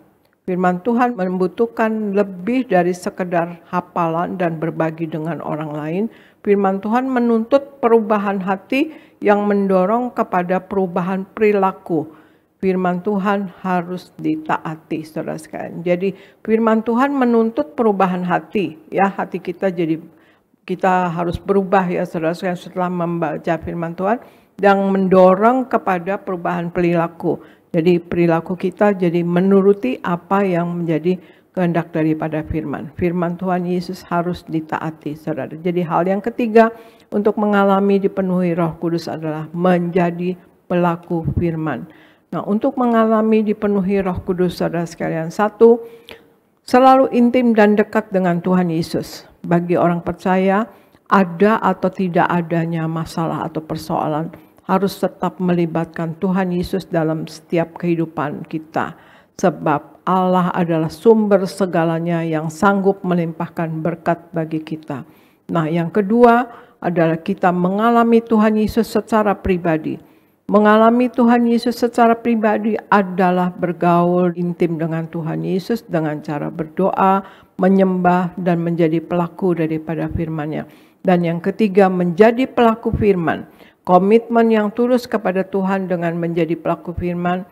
Firman Tuhan membutuhkan lebih dari sekedar hafalan dan berbagi dengan orang lain. Firman Tuhan menuntut perubahan hati yang mendorong kepada perubahan perilaku. Firman Tuhan harus ditaati, saudara sekalian. Jadi firman Tuhan menuntut perubahan hati, ya, hati kita jadi kita harus berubah, ya, saudara sekalian, setelah membaca firman Tuhan yang mendorong kepada perubahan perilaku. Jadi perilaku kita jadi menuruti apa yang menjadi kehendak daripada firman. Firman Tuhan Yesus harus ditaati, saudara. Jadi hal yang ketiga untuk mengalami dipenuhi Roh Kudus adalah menjadi pelaku firman. Nah, untuk mengalami dipenuhi Roh Kudus, saudara sekalian, satu, selalu intim dan dekat dengan Tuhan Yesus. Bagi orang percaya, ada atau tidak adanya masalah atau persoalan, harus tetap melibatkan Tuhan Yesus dalam setiap kehidupan kita. Sebab Allah adalah sumber segalanya yang sanggup melimpahkan berkat bagi kita. Nah, yang kedua adalah kita mengalami Tuhan Yesus secara pribadi. Mengalami Tuhan Yesus secara pribadi adalah bergaul intim dengan Tuhan Yesus dengan cara berdoa, menyembah, dan menjadi pelaku daripada firman-Nya. Dan yang ketiga, menjadi pelaku firman. Komitmen yang tulus kepada Tuhan dengan menjadi pelaku firman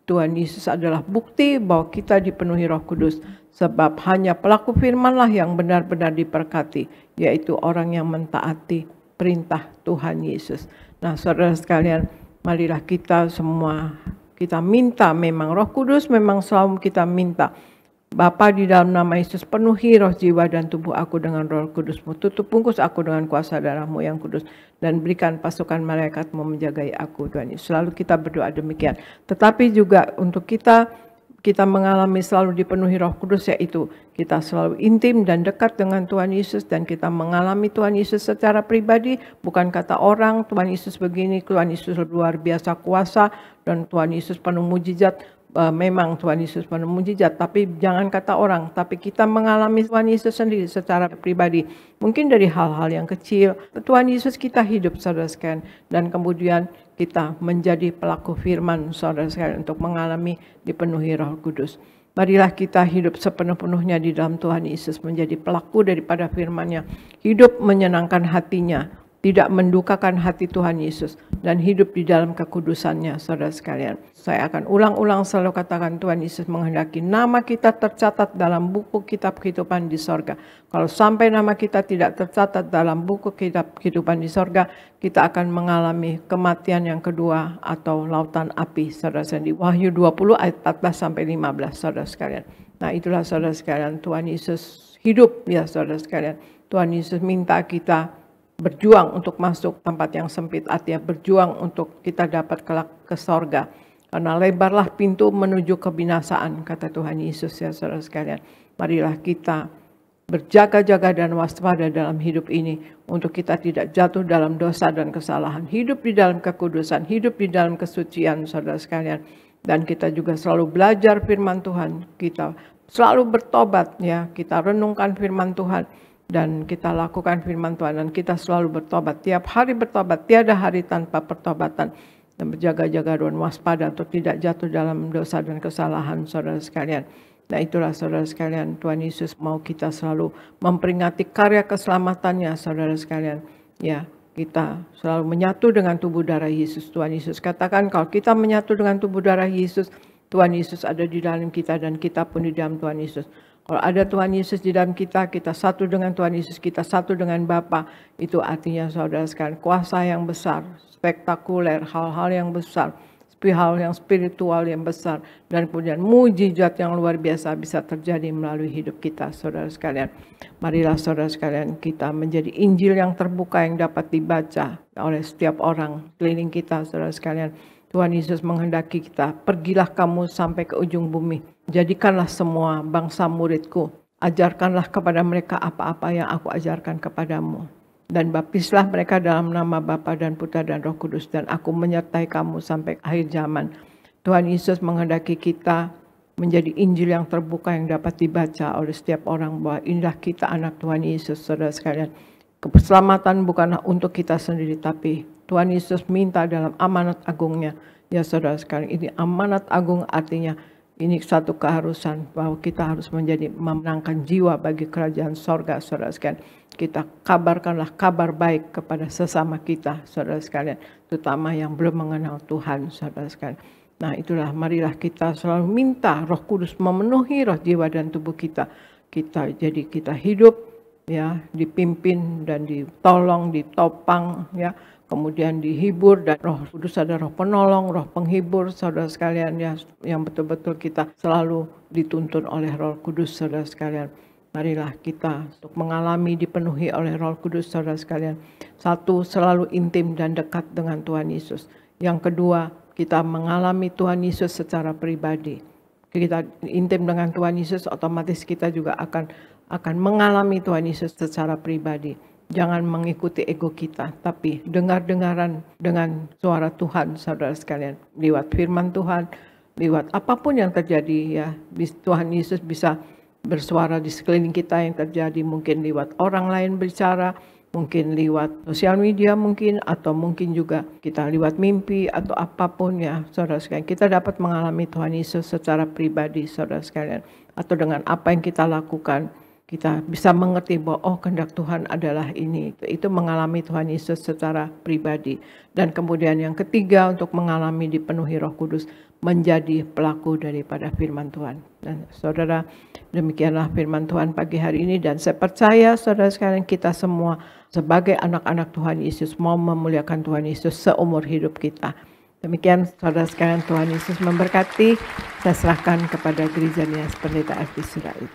Tuhan Yesus adalah bukti bahwa kita dipenuhi Roh Kudus. Sebab hanya pelaku firman-lah yang benar-benar diberkati, yaitu orang yang mentaati perintah Tuhan Yesus. Nah, saudara sekalian, marilah kita semua, kita minta memang Roh Kudus, memang selalu kita minta. Bapa, di dalam nama Yesus, penuhi roh, jiwa, dan tubuh aku dengan Roh Kudus-Mu. Tutup bungkus aku dengan kuasa darah-Mu yang kudus. Dan berikan pasukan malaikat-Mu menjagai aku, Tuhan Yesus. Selalu kita berdoa demikian. Tetapi juga untuk kita mengalami selalu dipenuhi Roh Kudus, yaitu kita selalu intim dan dekat dengan Tuhan Yesus. Dan kita mengalami Tuhan Yesus secara pribadi. Bukan kata orang, Tuhan Yesus begini, Tuhan Yesus luar biasa kuasa, dan Tuhan Yesus penuh mujizat. Memang Tuhan Yesus penuh mujizat, tapi jangan kata orang, tapi kita mengalami Tuhan Yesus sendiri secara pribadi. Mungkin dari hal-hal yang kecil, Tuhan Yesus kita hidup, saudara sekalian, dan kemudian kita menjadi pelaku firman, saudara sekalian, untuk mengalami dipenuhi Roh Kudus. Marilah kita hidup sepenuh-penuhnya di dalam Tuhan Yesus, menjadi pelaku daripada firman-Nya, hidup menyenangkan hatinya, tidak mendukakan hati Tuhan Yesus, dan hidup di dalam kekudusannya, saudara sekalian. Saya akan ulang-ulang selalu katakan, Tuhan Yesus menghendaki nama kita tercatat dalam buku kitab kehidupan di sorga. Kalau sampai nama kita tidak tercatat dalam buku kitab kehidupan di sorga, kita akan mengalami kematian yang kedua atau lautan api, saudara sekalian. Di Wahyu 20 ayat 14 sampai 15, saudara sekalian. Nah, itulah saudara sekalian, Tuhan Yesus hidup, ya saudara sekalian. Tuhan Yesus minta kita berjuang untuk masuk tempat yang sempit, artinya berjuang untuk kita dapat kelak ke sorga. Karena lebarlah pintu menuju kebinasaan, kata Tuhan Yesus, ya saudara sekalian. Marilah kita berjaga-jaga dan waspada dalam hidup ini, untuk kita tidak jatuh dalam dosa dan kesalahan. Hidup di dalam kekudusan, hidup di dalam kesucian, saudara sekalian. Dan kita juga selalu belajar firman Tuhan, kita selalu bertobat, ya, kita renungkan firman Tuhan. Dan kita lakukan firman Tuhan, dan kita selalu bertobat. Tiap hari bertobat, tiada hari tanpa pertobatan. Dan berjaga-jaga dan waspada untuk tidak jatuh dalam dosa dan kesalahan, saudara sekalian. Nah, itulah saudara sekalian, Tuhan Yesus mau kita selalu memperingati karya keselamatannya, saudara sekalian. Ya, kita selalu menyatu dengan tubuh darah Yesus. Tuhan Yesus katakan, kalau kita menyatu dengan tubuh darah Yesus, Tuhan Yesus ada di dalam kita, dan kita pun di dalam Tuhan Yesus. Kalau ada Tuhan Yesus di dalam kita, kita satu dengan Tuhan Yesus, kita satu dengan Bapa. Itu artinya saudara sekalian, kuasa yang besar, spektakuler, hal-hal yang besar, hal yang spiritual yang besar, dan kemudian mujizat yang luar biasa bisa terjadi melalui hidup kita, saudara sekalian. Marilah saudara sekalian, kita menjadi Injil yang terbuka yang dapat dibaca oleh setiap orang keliling kita, saudara sekalian. Tuhan Yesus menghendaki kita, pergilah kamu sampai ke ujung bumi. Jadikanlah semua bangsa muridku. Ajarkanlah kepada mereka apa-apa yang aku ajarkan kepadamu. Dan baptislah mereka dalam nama Bapa dan Putra dan Roh Kudus. Dan aku menyertai kamu sampai akhir zaman. Tuhan Yesus menghendaki kita menjadi Injil yang terbuka yang dapat dibaca oleh setiap orang. Bahwa inilah kita anak Tuhan Yesus, saudara sekalian. Keselamatan bukanlah untuk kita sendiri, tapi Tuhan Yesus minta dalam amanat agungnya. Ya saudara sekalian, ini amanat agung, artinya ini satu keharusan bahwa kita harus menjadi memenangkan jiwa bagi kerajaan sorga, saudara sekalian. Kita kabarkanlah kabar baik kepada sesama kita, saudara sekalian, terutama yang belum mengenal Tuhan, saudara sekalian. Nah, itulah marilah kita selalu minta Roh Kudus memenuhi roh, jiwa, dan tubuh kita. Jadi kita hidup, ya, dipimpin dan ditolong, ditopang, ya, kemudian dihibur, dan Roh Kudus ada roh penolong, roh penghibur, saudara sekalian, ya, yang betul-betul kita selalu dituntun oleh Roh Kudus, saudara sekalian. Marilah kita untuk mengalami dipenuhi oleh Roh Kudus, saudara sekalian. Satu, selalu intim dan dekat dengan Tuhan Yesus. Yang kedua, kita mengalami Tuhan Yesus secara pribadi. Kita intim dengan Tuhan Yesus, otomatis kita juga akan mengalami Tuhan Yesus secara pribadi. Jangan mengikuti ego kita, tapi dengar-dengaran dengan suara Tuhan, saudara sekalian. Lewat firman Tuhan, lewat apapun yang terjadi, ya, Tuhan Yesus bisa bersuara di sekeliling kita yang terjadi. Mungkin lewat orang lain bicara, mungkin lewat sosial media mungkin, atau mungkin juga kita lewat mimpi atau apapun, ya, saudara sekalian. Kita dapat mengalami Tuhan Yesus secara pribadi, saudara sekalian. Atau dengan apa yang kita lakukan, kita bisa mengerti bahwa oh kehendak Tuhan adalah ini. Itu mengalami Tuhan Yesus secara pribadi. Dan kemudian yang ketiga untuk mengalami dipenuhi Roh Kudus, menjadi pelaku daripada firman Tuhan. Dan saudara, demikianlah firman Tuhan pagi hari ini, dan saya percaya saudara sekalian kita semua sebagai anak-anak Tuhan Yesus mau memuliakan Tuhan Yesus seumur hidup kita. Demikian saudara sekalian, Tuhan Yesus memberkati. Saya serahkan kepada Gereja Nias Pendeta Ardi Sirait.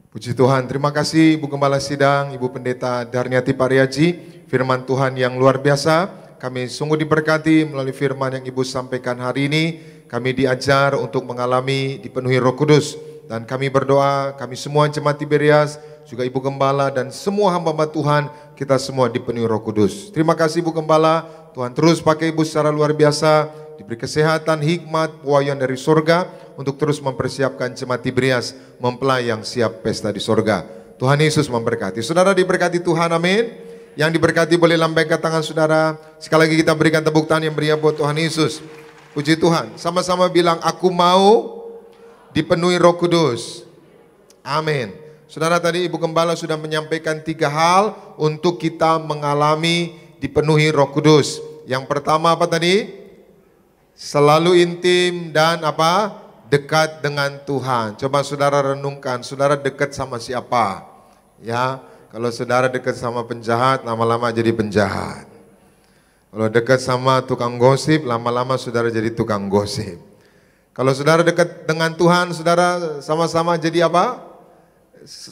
Puji Tuhan, terima kasih Ibu Gembala Sidang, Ibu Pendeta Darniati Pariaji, firman Tuhan yang luar biasa. Kami sungguh diberkati melalui firman yang Ibu sampaikan hari ini. Kami diajar untuk mengalami dipenuhi Roh Kudus. Dan kami berdoa, kami semua jemaat Tiberias, juga Ibu Gembala dan semua hamba-hamba Tuhan, kita semua dipenuhi Roh Kudus. Terima kasih Ibu Gembala, Tuhan terus pakai Ibu secara luar biasa, diberi kesehatan, hikmat, pewahyuan dari surga, untuk terus mempersiapkan jemaat Tiberias mempelai yang siap pesta di surga. Tuhan Yesus memberkati. Saudara diberkati Tuhan, amin. Yang diberkati boleh lambaikan tangan saudara. Sekali lagi kita berikan tepuk tangan yang meriah buat Tuhan Yesus. Puji Tuhan. Sama-sama bilang, aku mau dipenuhi Roh Kudus. Amin. Saudara, tadi Ibu Gembala sudah menyampaikan 3 hal untuk kita mengalami dipenuhi Roh Kudus. Yang pertama apa tadi? Selalu intim dan apa? Dekat dengan Tuhan. Coba saudara renungkan, saudara dekat sama siapa? Ya, kalau saudara dekat sama penjahat, lama-lama jadi penjahat. Kalau dekat sama tukang gosip, lama-lama saudara jadi tukang gosip. Kalau saudara dekat dengan Tuhan, saudara sama-sama jadi apa?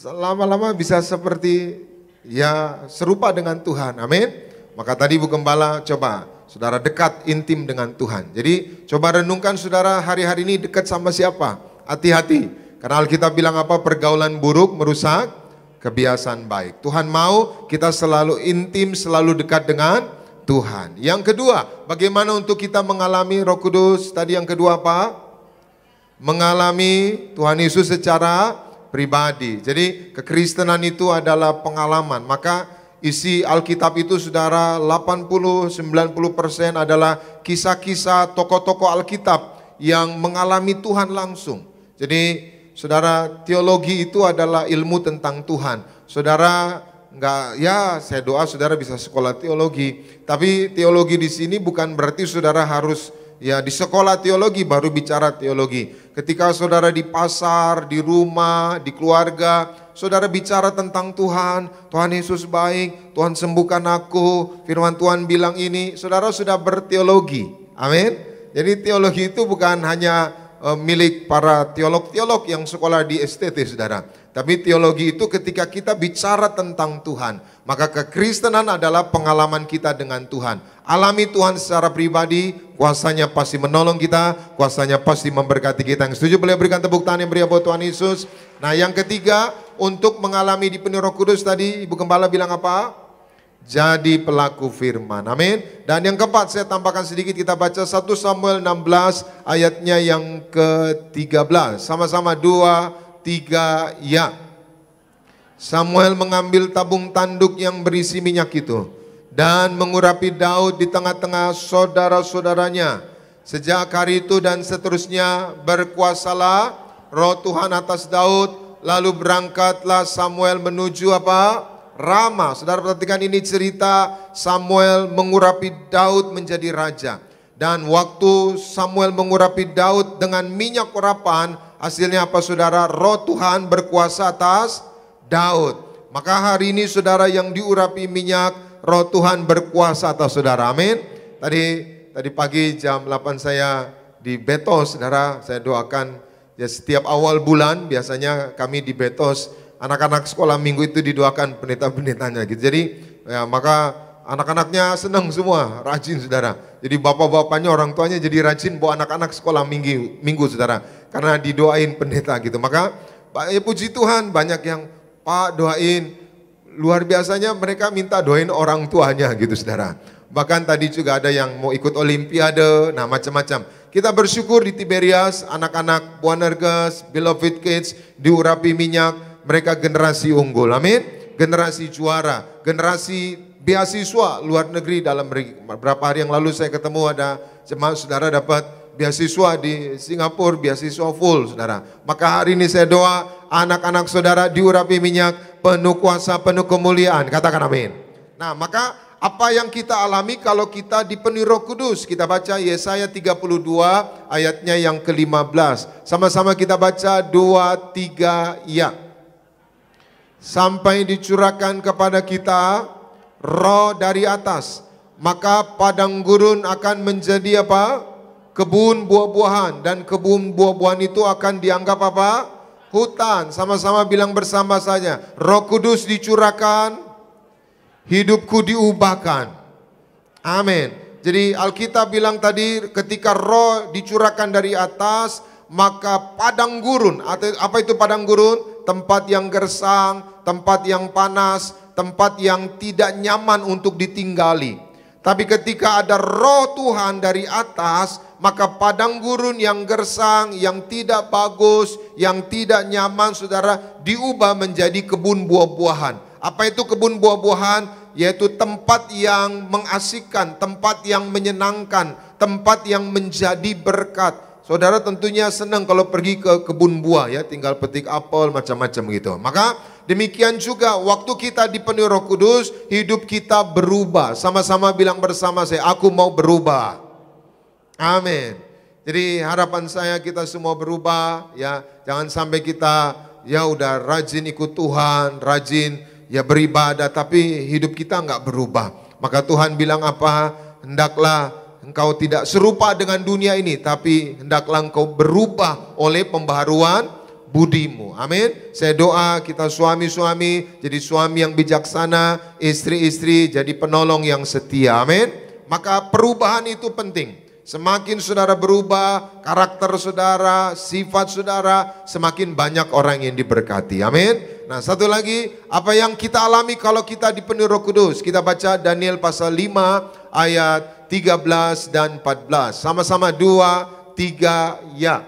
Lama-lama bisa seperti ya serupa dengan Tuhan. Amin. Maka tadi Ibu Gembala coba saudara dekat intim dengan Tuhan. Jadi coba renungkan saudara hari-hari ini dekat sama siapa? Hati-hati. Karena Alkitab bilang apa? Pergaulan buruk merusak kebiasaan baik. Tuhan mau kita selalu intim, selalu dekat dengan Tuhan. Yang kedua, bagaimana untuk kita mengalami Roh Kudus? Tadi yang kedua apa? Mengalami Tuhan Yesus secara pribadi. Jadi kekristenan itu adalah pengalaman. Maka isi Alkitab itu saudara 80-90% adalah kisah-kisah tokoh-tokoh Alkitab yang mengalami Tuhan langsung. Jadi saudara, teologi itu adalah ilmu tentang Tuhan. Saudara enggak, ya saya doa saudara bisa sekolah teologi. Tapi teologi di sini bukan berarti saudara harus ya di sekolah teologi baru bicara teologi. Ketika saudara di pasar, di rumah, di keluarga, saudara bicara tentang Tuhan, Tuhan Yesus baik, Tuhan sembuhkan aku, firman Tuhan bilang ini, saudara sudah berteologi. Amin. Jadi teologi itu bukan hanya milik para teolog-teolog yang sekolah di STT, saudara. Tapi teologi itu ketika kita bicara tentang Tuhan, maka kekristenan adalah pengalaman kita dengan Tuhan. Alami Tuhan secara pribadi, kuasanya pasti menolong kita, kuasanya pasti memberkati kita. Yang setuju boleh berikan tepuk tangan yang meriah buat Tuhan Yesus. Nah yang ketiga, untuk mengalami dipenuhi Roh Kudus tadi Ibu Gembala bilang apa? Jadi pelaku firman. Amin. Dan yang keempat saya tambahkan sedikit, kita baca 1 Samuel 16 ayatnya yang ke-13. Sama-sama 2, 3, ya. Samuel mengambil tabung tanduk yang berisi minyak itu dan mengurapi Daud di tengah-tengah saudara-saudaranya. Sejak hari itu dan seterusnya berkuasalah Roh Tuhan atas Daud. Lalu berangkatlah Samuel menuju apa? Rama. Saudara perhatikan, ini cerita Samuel mengurapi Daud menjadi raja. Dan waktu Samuel mengurapi Daud dengan minyak urapan, hasilnya apa saudara? Roh Tuhan berkuasa atas Daud. Maka hari ini saudara yang diurapi minyak, Roh Tuhan berkuasa atas saudara. Amin. Tadi pagi jam 8 saya di Betos, saudara, saya doakan ya setiap awal bulan biasanya kami di Betos, anak-anak sekolah minggu itu didoakan pendeta-pendetanya gitu. Jadi ya, maka anak-anaknya senang semua, rajin saudara. Jadi bapak-bapaknya, orang tuanya jadi rajin bawa anak-anak sekolah minggu saudara. Karena didoain pendeta gitu. Maka ya puji Tuhan banyak yang Pak doain. Luar biasanya mereka minta doain orang tuanya gitu saudara. Bahkan tadi juga ada yang mau ikut olimpiade, nah macam-macam. Kita bersyukur di Tiberias, anak-anak Boanerges, Beloved Kids diurapi minyak. Mereka generasi unggul, amin. Generasi juara, generasi beasiswa luar negeri. Dalam beberapa hari yang lalu saya ketemu ada jemaat saudara dapat beasiswa di Singapura, beasiswa full saudara. Maka hari ini saya doa anak-anak saudara diurapi minyak, penuh kuasa, penuh kemuliaan. Katakan amin. Nah, maka apa yang kita alami kalau kita dipenuhi Roh Kudus? Kita baca Yesaya 32 ayatnya yang ke-15. Sama-sama kita baca 2, 3, ya. Sampai dicurahkan kepada kita roh dari atas, maka padang gurun akan menjadi apa? Kebun buah-buahan, dan kebun buah-buahan itu akan dianggap apa? Hutan. Sama-sama bilang bersama saja, Roh Kudus dicurahkan, hidupku diubahkan. Amin. Jadi Alkitab bilang tadi ketika roh dicurahkan dari atas, maka padang gurun, apa itu padang gurun? Tempat yang gersang, tempat yang panas, tempat yang tidak nyaman untuk ditinggali. Tapi ketika ada roh Tuhan dari atas, maka padang gurun yang gersang, yang tidak bagus, yang tidak nyaman, saudara, diubah menjadi kebun buah-buahan. Apa itu kebun buah-buahan? Yaitu tempat yang mengasihkan, tempat yang menyenangkan, tempat yang menjadi berkat. Saudara tentunya senang kalau pergi ke kebun buah ya, tinggal petik apel macam-macam gitu. Maka demikian juga waktu kita dipenuhi Roh Kudus, hidup kita berubah. Sama-sama bilang bersama saya, aku mau berubah. Amin. Jadi harapan saya kita semua berubah ya. Jangan sampai kita ya udah rajin ikut Tuhan, rajin ya beribadah, tapi hidup kita nggak berubah. Maka Tuhan bilang apa? Hendaklah engkau tidak serupa dengan dunia ini, tapi hendaklah engkau berubah oleh pembaharuan budimu. Amin. Saya doa kita suami-suami jadi suami yang bijaksana, istri-istri jadi penolong yang setia. Amin. Maka perubahan itu penting. Semakin saudara berubah, karakter saudara, sifat saudara, semakin banyak orang yang diberkati. Amin. Nah, satu lagi, apa yang kita alami kalau kita dipenuhi Roh Kudus? Kita baca Daniel pasal 5 ayat 13 dan 14. Sama-sama 2, 3, ya.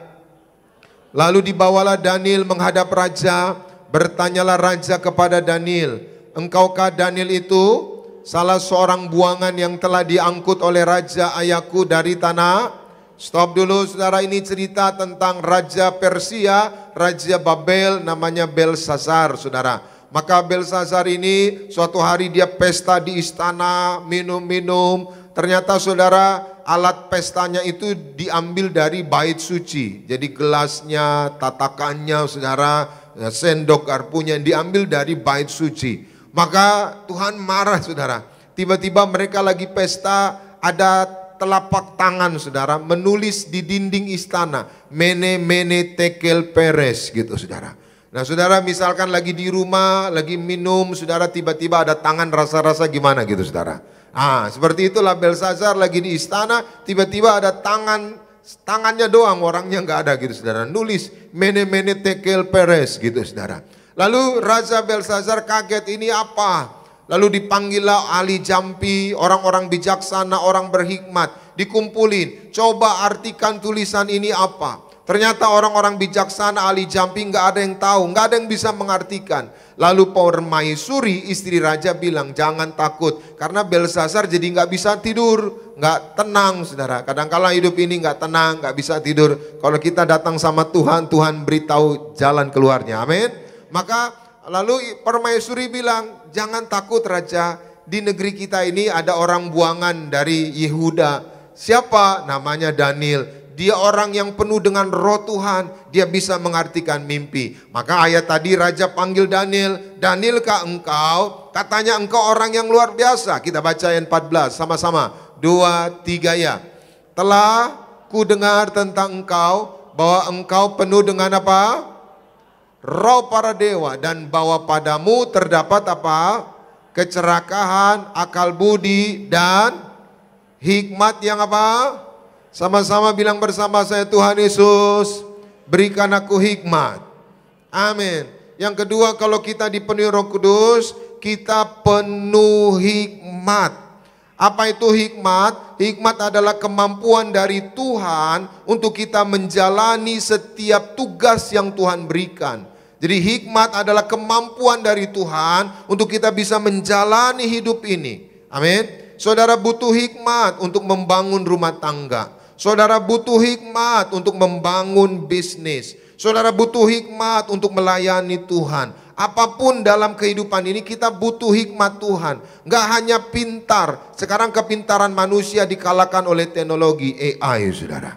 Lalu dibawalah Daniel menghadap raja, bertanyalah raja kepada Daniel, engkaukah Daniel itu salah seorang buangan yang telah diangkut oleh raja ayahku dari tanah? Stop dulu saudara, ini cerita tentang raja Persia, raja Babel, namanya Belshazzar saudara. Maka Belshazzar ini suatu hari dia pesta di istana, minum-minum. Ternyata saudara, alat pestanya itu diambil dari bait suci. Jadi gelasnya, tatakannya saudara, sendok garpunya diambil dari bait suci. Maka Tuhan marah saudara. Tiba-tiba mereka lagi pesta, ada telapak tangan saudara menulis di dinding istana, Mene Mene Tekel Peres gitu saudara. Nah saudara, misalkan lagi di rumah, lagi minum saudara, tiba-tiba ada tangan rasa-rasa gimana gitu saudara. Seperti itulah Belshazzar lagi di istana, tiba-tiba ada tangannya doang, orangnya nggak ada gitu saudara. Nulis Mene Mene Tekel Peres gitu saudara. Lalu Raja Belshazzar kaget, ini apa? Lalu dipanggillah ahli jampi, orang-orang bijaksana, orang berhikmat, dikumpulin. Coba artikan tulisan ini apa? Ternyata orang-orang bijaksana, ahli jampi nggak ada yang tahu, nggak ada yang bisa mengartikan. Lalu Permaisuri istri raja bilang, jangan takut, karena Belshazzar jadi nggak bisa tidur, nggak tenang, saudara. Kadang-kala hidup ini nggak tenang, nggak bisa tidur. Kalau kita datang sama Tuhan, Tuhan beritahu jalan keluarnya. Amin. Maka lalu Permaisuri bilang, jangan takut raja, di negeri kita ini ada orang buangan dari Yehuda. Siapa? Namanya Daniel. Dia orang yang penuh dengan roh Tuhan, dia bisa mengartikan mimpi. Maka ayat tadi raja panggil Daniel, Danielkah engkau? Katanya engkau orang yang luar biasa. Kita baca ayat 14 sama-sama. 2, 3 ya. Telah ku dengar tentang engkau, bahwa engkau penuh dengan apa? Roh para dewa, dan bahwa padamu terdapat apa? Kecerakahan, akal budi, dan hikmat yang apa? Sama-sama bilang bersama saya, Tuhan Yesus berikan aku hikmat. Amin. Yang kedua, kalau kita dipenuhi Roh Kudus, kita penuh hikmat. Apa itu hikmat? Hikmat adalah kemampuan dari Tuhan untuk kita menjalani setiap tugas yang Tuhan berikan. Jadi hikmat adalah kemampuan dari Tuhan untuk kita bisa menjalani hidup ini. Amin. Saudara butuh hikmat untuk membangun rumah tangga. Saudara butuh hikmat untuk membangun bisnis. Saudara butuh hikmat untuk melayani Tuhan. Apapun dalam kehidupan ini kita butuh hikmat Tuhan. Nggak hanya pintar. Sekarang kepintaran manusia dikalahkan oleh teknologi AI, saudara.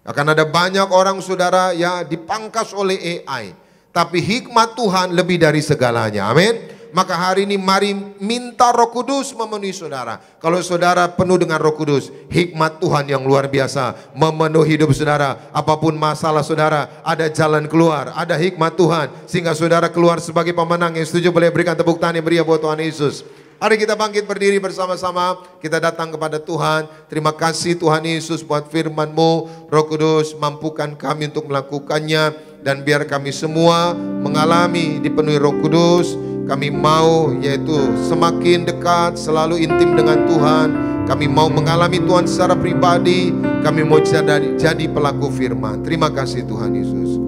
Akan ada banyak orang, saudara, ya dipangkas oleh AI. Tapi hikmat Tuhan lebih dari segalanya. Amin. Maka hari ini mari minta Roh Kudus memenuhi saudara. Kalau saudara penuh dengan Roh Kudus, hikmat Tuhan yang luar biasa memenuhi hidup saudara. Apapun masalah saudara, ada jalan keluar, ada hikmat Tuhan, sehingga saudara keluar sebagai pemenang. Yang setuju boleh berikan tepuk tangan yang meriah buat Tuhan Yesus. Mari kita bangkit berdiri bersama-sama. Kita datang kepada Tuhan. Terima kasih Tuhan Yesus buat firman-Mu. Roh Kudus, mampukan kami untuk melakukannya. Dan biar kami semua mengalami dipenuhi Roh Kudus. Kami mau yaitu semakin dekat, selalu intim dengan Tuhan. Kami mau mengalami Tuhan secara pribadi. Kami mau jadi pelaku firman. Terima kasih Tuhan Yesus.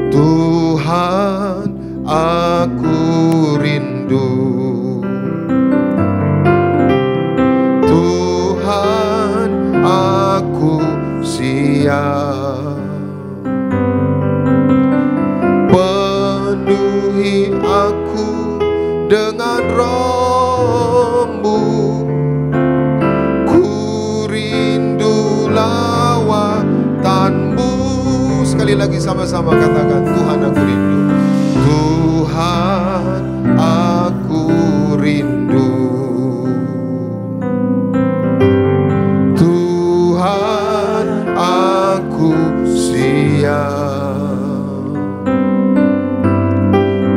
Tuhan, aku rindu. Tuhan, aku siap. Penuhi aku dengan Roh-Mu. Ku rindu lawatan-Mu. Sekali lagi sama-sama katakan, Tuhan aku rindu. Tuhan aku rindu. Tuhan aku siap.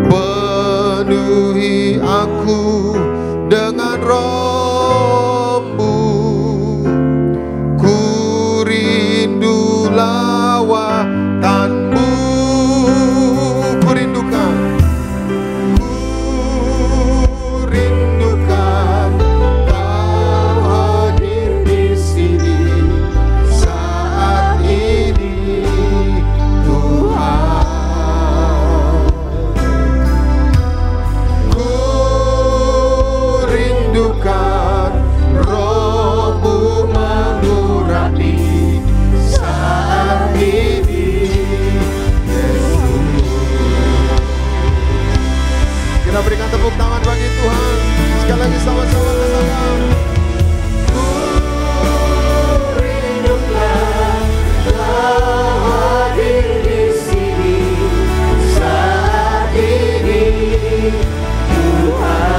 Penuhi aku dengan Roh-Mu. Ku rindu lawatan-Mu. Ku rindukan. Ku rindukan Kau hadir di sini saat ini, Tuhan. Roh-Mu mengurapi saat ini, Yesus. Kita berikan tepuk tangan bagi Tuhan. Sekali lagi sama-sama katakan, ku rindukan Kau hadir di sini saat ini, Tuhan.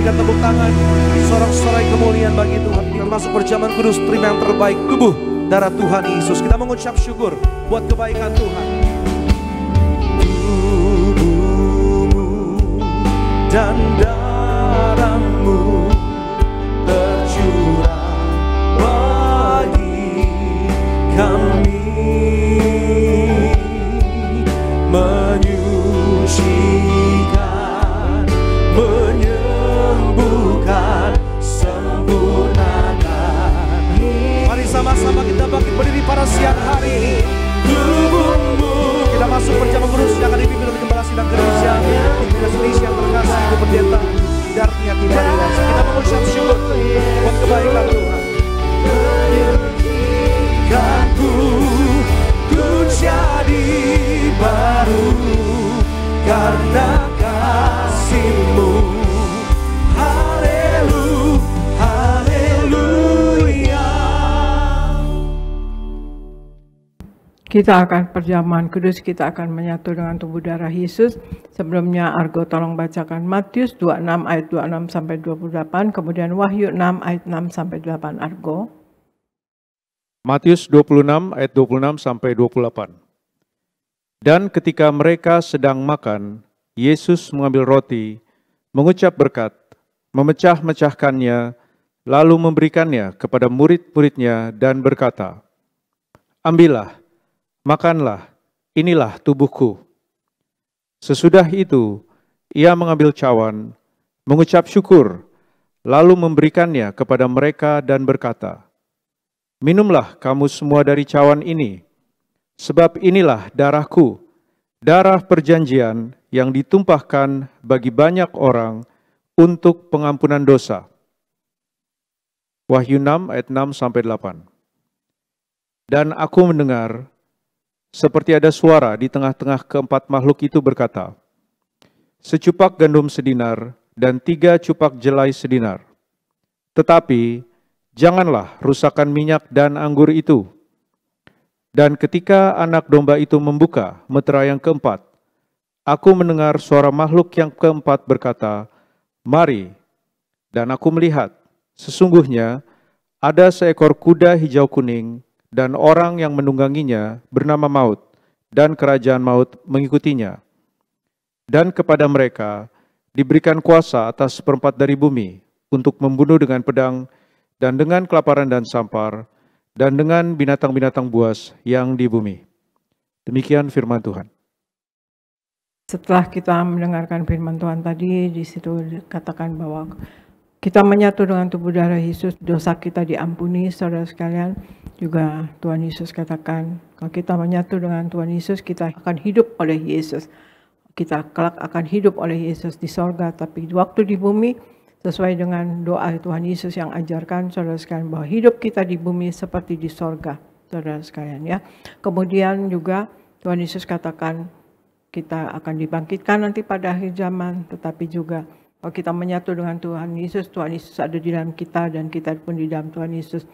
Tepuk tangan, sorak-sorai kemuliaan bagi Tuhan. Kita masuk perjamuan kudus, terima yang terbaik, tubuh darah Tuhan Yesus. Kita mengucap syukur buat kebaikan Tuhan. Tubuhmu dan darahmu tercurah bagi kami, menyucikan, menyembuhkan, sempurnakan. Mari sama-sama kita bangkit berdiri pada siang hari ini. Tubuhmu. Kita masuk perjamuan kudus yang akan dipimpin oleh Gembala Sidang Gereja Indonesia yang terkasih, Ibu Pendeta Darnia Timariwas. Kita mengucap syukur buat kebaikan Tuhan. Menyucikanku, ku jadi baru karena kasih-Mu. Haleluya, haleluya. Kita akan perjamuan kudus, kita akan menyatu dengan tubuh darah Yesus. Sebelumnya Argo tolong bacakan Matius 26 ayat 26 sampai 28, kemudian Wahyu 6 ayat 6 sampai 8. Argo. Matius 26 ayat 26 sampai 28. Dan ketika mereka sedang makan, Yesus mengambil roti, mengucap berkat, memecah-mecahkannya, lalu memberikannya kepada murid-muridnya dan berkata, "Ambillah, makanlah, inilah tubuhku." Sesudah itu, ia mengambil cawan, mengucap syukur, lalu memberikannya kepada mereka dan berkata, "Minumlah kamu semua dari cawan ini, sebab inilah darahku, darah perjanjian yang ditumpahkan bagi banyak orang untuk pengampunan dosa." Wahyu 6 ayat 6 sampai 8. Dan aku mendengar seperti ada suara di tengah-tengah keempat makhluk itu berkata, "Secupak gandum sedinar dan 3 cupak jelai sedinar. Tetapi janganlah rusakkan minyak dan anggur itu." Dan ketika anak domba itu membuka meterai yang keempat, aku mendengar suara makhluk yang keempat berkata, "Mari." Dan aku melihat, sesungguhnya ada seekor kuda hijau kuning, dan orang yang menungganginya bernama Maut, dan kerajaan maut mengikutinya. Dan kepada mereka diberikan kuasa atas seperempat dari bumi, untuk membunuh dengan pedang, dan dengan kelaparan dan sampar, dan dengan binatang-binatang buas yang di bumi. Demikian firman Tuhan. Setelah kita mendengarkan firman Tuhan tadi, di situ dikatakan bahwa kita menyatu dengan tubuh darah Yesus, dosa kita diampuni, saudara sekalian. Juga Tuhan Yesus katakan, kalau kita menyatu dengan Tuhan Yesus, kita akan hidup oleh Yesus. Kita kelak akan hidup oleh Yesus di sorga, tapi waktu di bumi, sesuai dengan doa Tuhan Yesus yang ajarkan, saudara sekalian, bahwa hidup kita di bumi seperti di sorga, saudara sekalian ya. Kemudian juga Tuhan Yesus katakan, kita akan dibangkitkan nanti pada akhir zaman, tetapi juga kalau kita menyatu dengan Tuhan Yesus ada di dalam kita, dan kita pun di dalam Tuhan Yesus.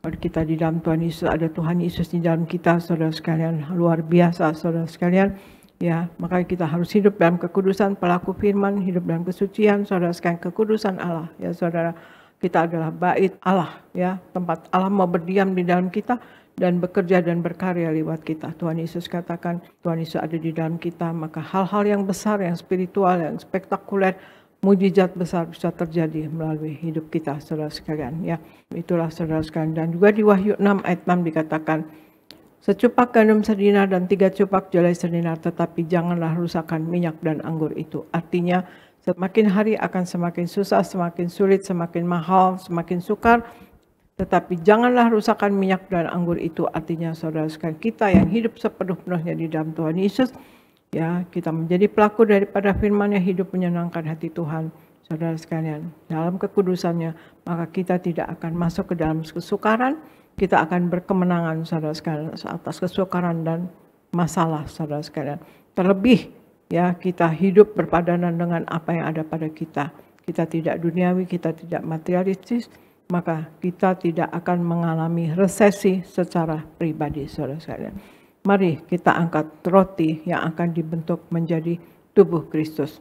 Kalau kita di dalam Tuhan Yesus, ada Tuhan Yesus di dalam kita, saudara sekalian, luar biasa, saudara sekalian. Ya, makanya kita harus hidup dalam kekudusan, pelaku firman, hidup dalam kesucian, saudara sekalian, kekudusan Allah. Ya, saudara, kita adalah bait Allah, ya, tempat Allah mau berdiam di dalam kita dan bekerja dan berkarya lewat kita. Tuhan Yesus katakan, Tuhan Yesus ada di dalam kita, maka hal-hal yang besar, yang spiritual, yang spektakuler, mujizat besar bisa terjadi melalui hidup kita, saudara sekalian. Ya, itulah saudara sekalian. Dan juga di Wahyu 6 ayat 6 dikatakan, "Secupak gandum sedinar dan 3 cupak jelai sedinar, tetapi janganlah rusakkan minyak dan anggur itu." Artinya, semakin hari akan semakin susah, semakin sulit, semakin mahal, semakin sukar. Tetapi janganlah rusakkan minyak dan anggur itu. Artinya, saudara sekalian, kita yang hidup sepenuh-penuhnya di dalam Tuhan Yesus, ya, kita menjadi pelaku daripada firman yang hidup menyenangkan hati Tuhan, saudara sekalian. Dalam kekudusannya, maka kita tidak akan masuk ke dalam kesukaran, kita akan berkemenangan, saudara sekalian, atas kesukaran dan masalah, saudara sekalian. Terlebih, ya, kita hidup berpadanan dengan apa yang ada pada kita. Kita tidak duniawi, kita tidak materialistis, maka kita tidak akan mengalami resesi secara pribadi, saudara sekalian. Mari kita angkat roti yang akan dibentuk menjadi tubuh Kristus.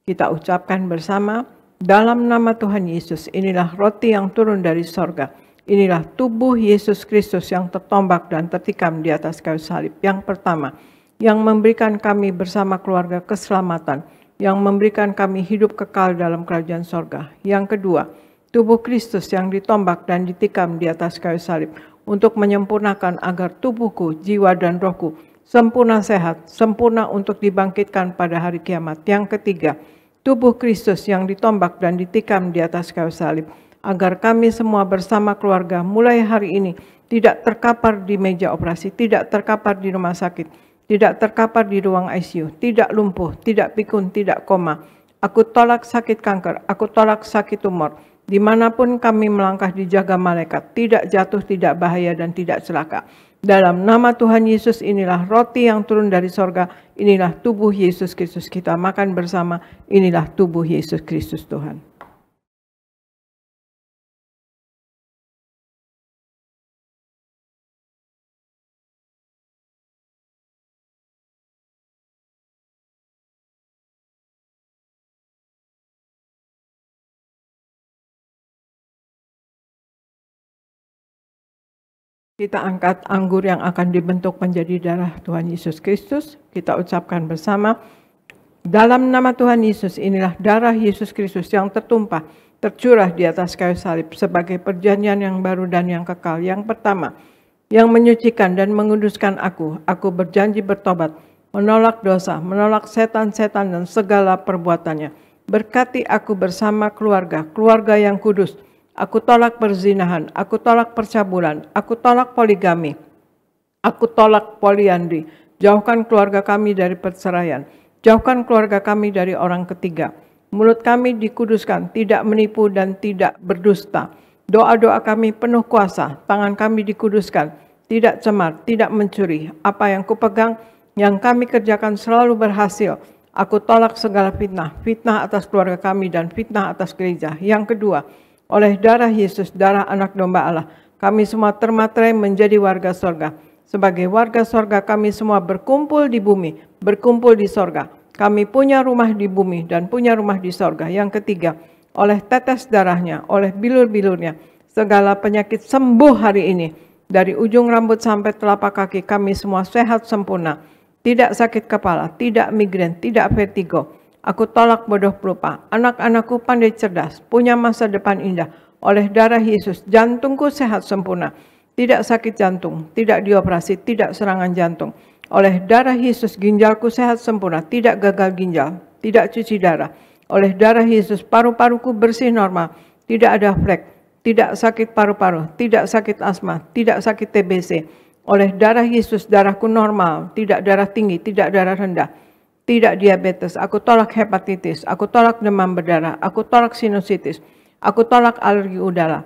Kita ucapkan bersama, dalam nama Tuhan Yesus, inilah roti yang turun dari sorga. Inilah tubuh Yesus Kristus yang tertombak dan tertikam di atas kayu salib. Yang pertama, yang memberikan kami bersama keluarga keselamatan, yang memberikan kami hidup kekal dalam kerajaan sorga. Yang kedua, tubuh Kristus yang ditombak dan ditikam di atas kayu salib, untuk menyempurnakan agar tubuhku, jiwa dan rohku sempurna sehat, sempurna untuk dibangkitkan pada hari kiamat. Yang ketiga, tubuh Kristus yang ditombak dan ditikam di atas kayu salib, agar kami semua bersama keluarga mulai hari ini tidak terkapar di meja operasi, tidak terkapar di rumah sakit, tidak terkapar di ruang ICU, tidak lumpuh, tidak pikun, tidak koma. Aku tolak sakit kanker, aku tolak sakit tumor. Dimanapun kami melangkah dijaga malaikat, tidak jatuh, tidak bahaya, dan tidak celaka. Dalam nama Tuhan Yesus, inilah roti yang turun dari sorga, inilah tubuh Yesus Kristus. Kita makan bersama, inilah tubuh Yesus Kristus Tuhan. Kita angkat anggur yang akan dibentuk menjadi darah Tuhan Yesus Kristus. Kita ucapkan bersama, dalam nama Tuhan Yesus, inilah darah Yesus Kristus yang tertumpah, tercurah di atas kayu salib sebagai perjanjian yang baru dan yang kekal. Yang pertama, yang menyucikan dan menguduskan aku. Aku berjanji bertobat, menolak dosa, menolak setan-setan dan segala perbuatannya. Berkati aku bersama keluarga yang kudus. Aku tolak perzinahan, aku tolak percabulan, aku tolak poligami, aku tolak poliandri. Jauhkan keluarga kami dari perceraian, jauhkan keluarga kami dari orang ketiga. Mulut kami dikuduskan, tidak menipu dan tidak berdusta. Doa-doa kami penuh kuasa, tangan kami dikuduskan, tidak cemar, tidak mencuri. Apa yang kupegang, yang kami kerjakan selalu berhasil. Aku tolak segala fitnah, fitnah atas keluarga kami dan fitnah atas gereja. Yang kedua, oleh darah Yesus, darah anak domba Allah, kami semua termaterai menjadi warga sorga. Sebagai warga sorga kami semua berkumpul di bumi, berkumpul di sorga. Kami punya rumah di bumi dan punya rumah di sorga. Yang ketiga, oleh tetes darahnya, oleh bilur-bilurnya, segala penyakit sembuh hari ini. Dari ujung rambut sampai telapak kaki kami semua sehat sempurna. Tidak sakit kepala, tidak migrain, tidak vertigo. Aku tolak bodoh pelupa. Anak-anakku pandai cerdas, punya masa depan indah. Oleh darah Yesus, jantungku sehat sempurna. Tidak sakit jantung, tidak dioperasi, tidak serangan jantung. Oleh darah Yesus, ginjalku sehat sempurna, tidak gagal ginjal, tidak cuci darah. Oleh darah Yesus, paru-paruku bersih normal, tidak ada flek, tidak sakit paru-paru, tidak sakit asma, tidak sakit TBC. Oleh darah Yesus, darahku normal, tidak darah tinggi, tidak darah rendah. Tidak diabetes, aku tolak hepatitis, aku tolak demam berdarah, aku tolak sinusitis, aku tolak alergi udara,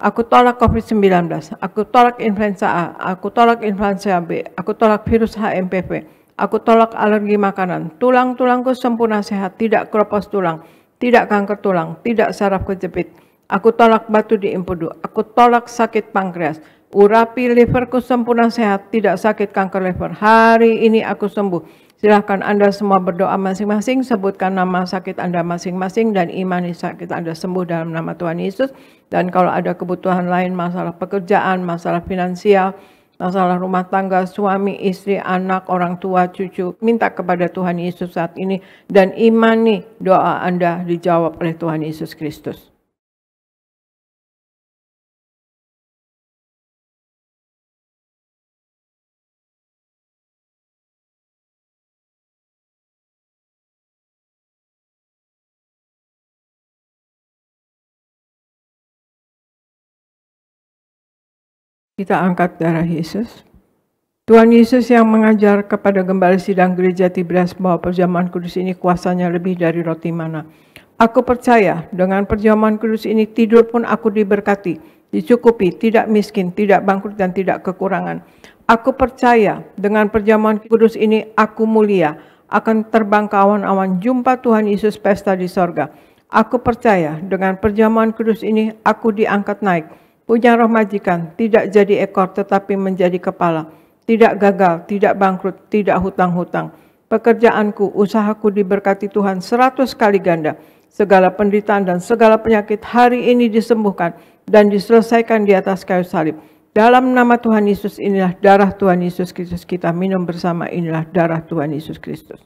aku tolak COVID-19, aku tolak influenza A, aku tolak influenza B, aku tolak virus HMPV, aku tolak alergi makanan, tulang-tulangku sempurna sehat, tidak keropos tulang, tidak kanker tulang, tidak saraf kejepit, aku tolak batu di empedu, aku tolak sakit pankreas, urapi liverku sempurna sehat, tidak sakit kanker liver, hari ini aku sembuh. Silahkan Anda semua berdoa masing-masing, sebutkan nama sakit Anda masing-masing dan imani sakit Anda sembuh dalam nama Tuhan Yesus. Dan kalau ada kebutuhan lain, masalah pekerjaan, masalah finansial, masalah rumah tangga, suami, istri, anak, orang tua, cucu, minta kepada Tuhan Yesus saat ini dan imani doa Anda dijawab oleh Tuhan Yesus Kristus. Kita angkat darah Yesus. Tuhan Yesus yang mengajar kepada gembala sidang gereja Tiberias bahwa perjamuan kudus ini kuasanya lebih dari roti mana. Aku percaya dengan perjamuan kudus ini tidur pun aku diberkati, dicukupi, tidak miskin, tidak bangkrut dan tidak kekurangan. Aku percaya dengan perjamuan kudus ini aku mulia, akan terbang ke awan-awan jumpa Tuhan Yesus pesta di sorga. Aku percaya dengan perjamuan kudus ini aku diangkat naik. Punya roh majikan, tidak jadi ekor tetapi menjadi kepala. Tidak gagal, tidak bangkrut, tidak hutang-hutang. Pekerjaanku, usahaku diberkati Tuhan 100 kali ganda. Segala penderitaan dan segala penyakit hari ini disembuhkan dan diselesaikan di atas kayu salib. Dalam nama Tuhan Yesus, inilah darah Tuhan Yesus Kristus. Kita minum bersama, inilah darah Tuhan Yesus Kristus.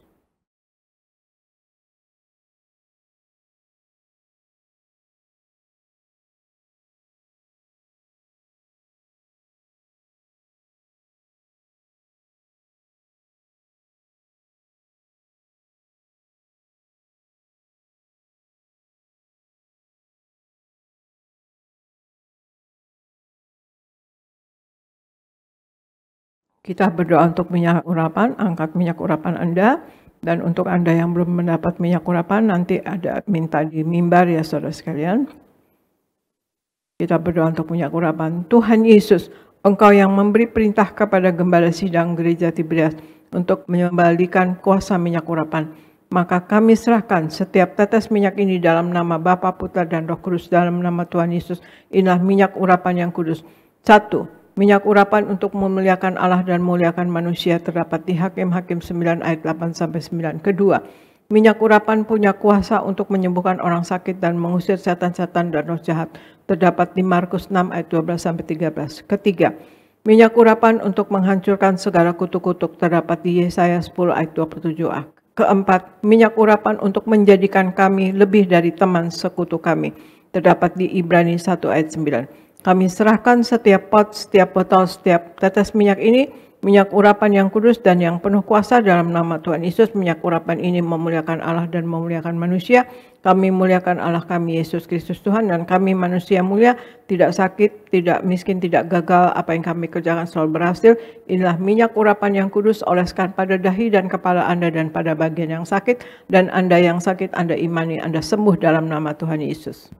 Kita berdoa untuk minyak urapan, angkat minyak urapan Anda. Dan untuk Anda yang belum mendapat minyak urapan, nanti ada minta di mimbar ya saudara sekalian. Kita berdoa untuk minyak urapan. Tuhan Yesus, Engkau yang memberi perintah kepada gembala sidang gereja Tiberias untuk mengembalikan kuasa minyak urapan. Maka kami serahkan setiap tetes minyak ini dalam nama Bapa, Putra, dan Roh Kudus, dalam nama Tuhan Yesus. Inilah minyak urapan yang kudus. 1. Minyak urapan untuk memuliakan Allah dan memuliakan manusia terdapat di Hakim-Hakim 9 ayat 8-9. Kedua, minyak urapan punya kuasa untuk menyembuhkan orang sakit dan mengusir setan-setan dan roh jahat terdapat di Markus 6 ayat 12-13. Ketiga, Minyak urapan untuk menghancurkan segala kutuk-kutuk terdapat di Yesaya 10 ayat 27a. Keempat, minyak urapan untuk menjadikan kami lebih dari teman sekutu kami terdapat di Ibrani 1 ayat 9. Kami serahkan setiap pot, setiap botol, setiap tetes minyak ini, minyak urapan yang kudus dan yang penuh kuasa dalam nama Tuhan Yesus. Minyak urapan ini memuliakan Allah dan memuliakan manusia. Kami muliakan Allah kami Yesus Kristus Tuhan, dan kami manusia mulia, tidak sakit, tidak miskin, tidak gagal. Apa yang kami kerjakan selalu berhasil. Inilah minyak urapan yang kudus, oleskan pada dahi dan kepala Anda dan pada bagian yang sakit. Dan Anda yang sakit, Anda imani, Anda sembuh dalam nama Tuhan Yesus.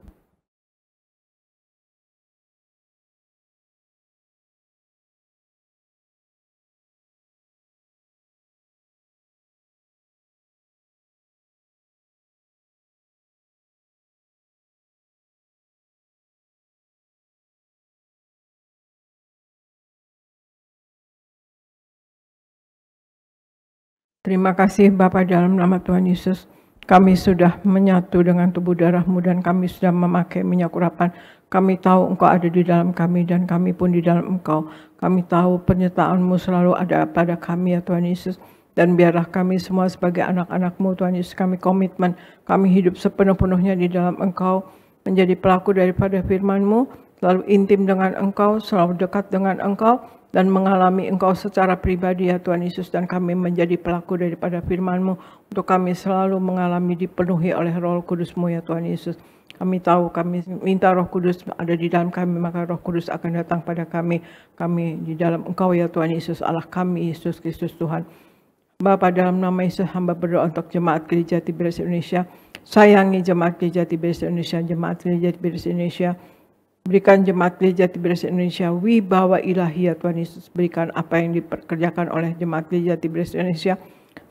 Terima kasih Bapa, dalam nama Tuhan Yesus. Kami sudah menyatu dengan tubuh darah-Mu dan kami sudah memakai minyak urapan. Kami tahu Engkau ada di dalam kami dan kami pun di dalam Engkau. Kami tahu penyertaan-Mu selalu ada pada kami ya Tuhan Yesus. Dan biarlah kami semua sebagai anak-anak-Mu Tuhan Yesus, kami komitmen, kami hidup sepenuh-penuhnya di dalam Engkau, menjadi pelaku daripada firman-Mu, selalu intim dengan Engkau, selalu dekat dengan Engkau, dan mengalami Engkau secara pribadi ya Tuhan Yesus, dan kami menjadi pelaku daripada firman-Mu untuk kami selalu mengalami dipenuhi oleh Roh Kudus-Mu ya Tuhan Yesus. Kami tahu kami minta Roh Kudus ada di dalam kami, maka Roh Kudus akan datang pada kami. Kami di dalam Engkau ya Tuhan Yesus, Allah kami Yesus Kristus Tuhan. Bapa, dalam nama Yesus hamba berdoa untuk jemaat gereja Tiberias Indonesia. Sayangi jemaat gereja Tiberias Indonesia, jemaat gereja Tiberias Indonesia. Berikan jemaat gereja Tiberias Indonesia wibawa ilahi ya Tuhan Yesus. Berikan apa yang dikerjakan oleh jemaat gereja Tiberias Indonesia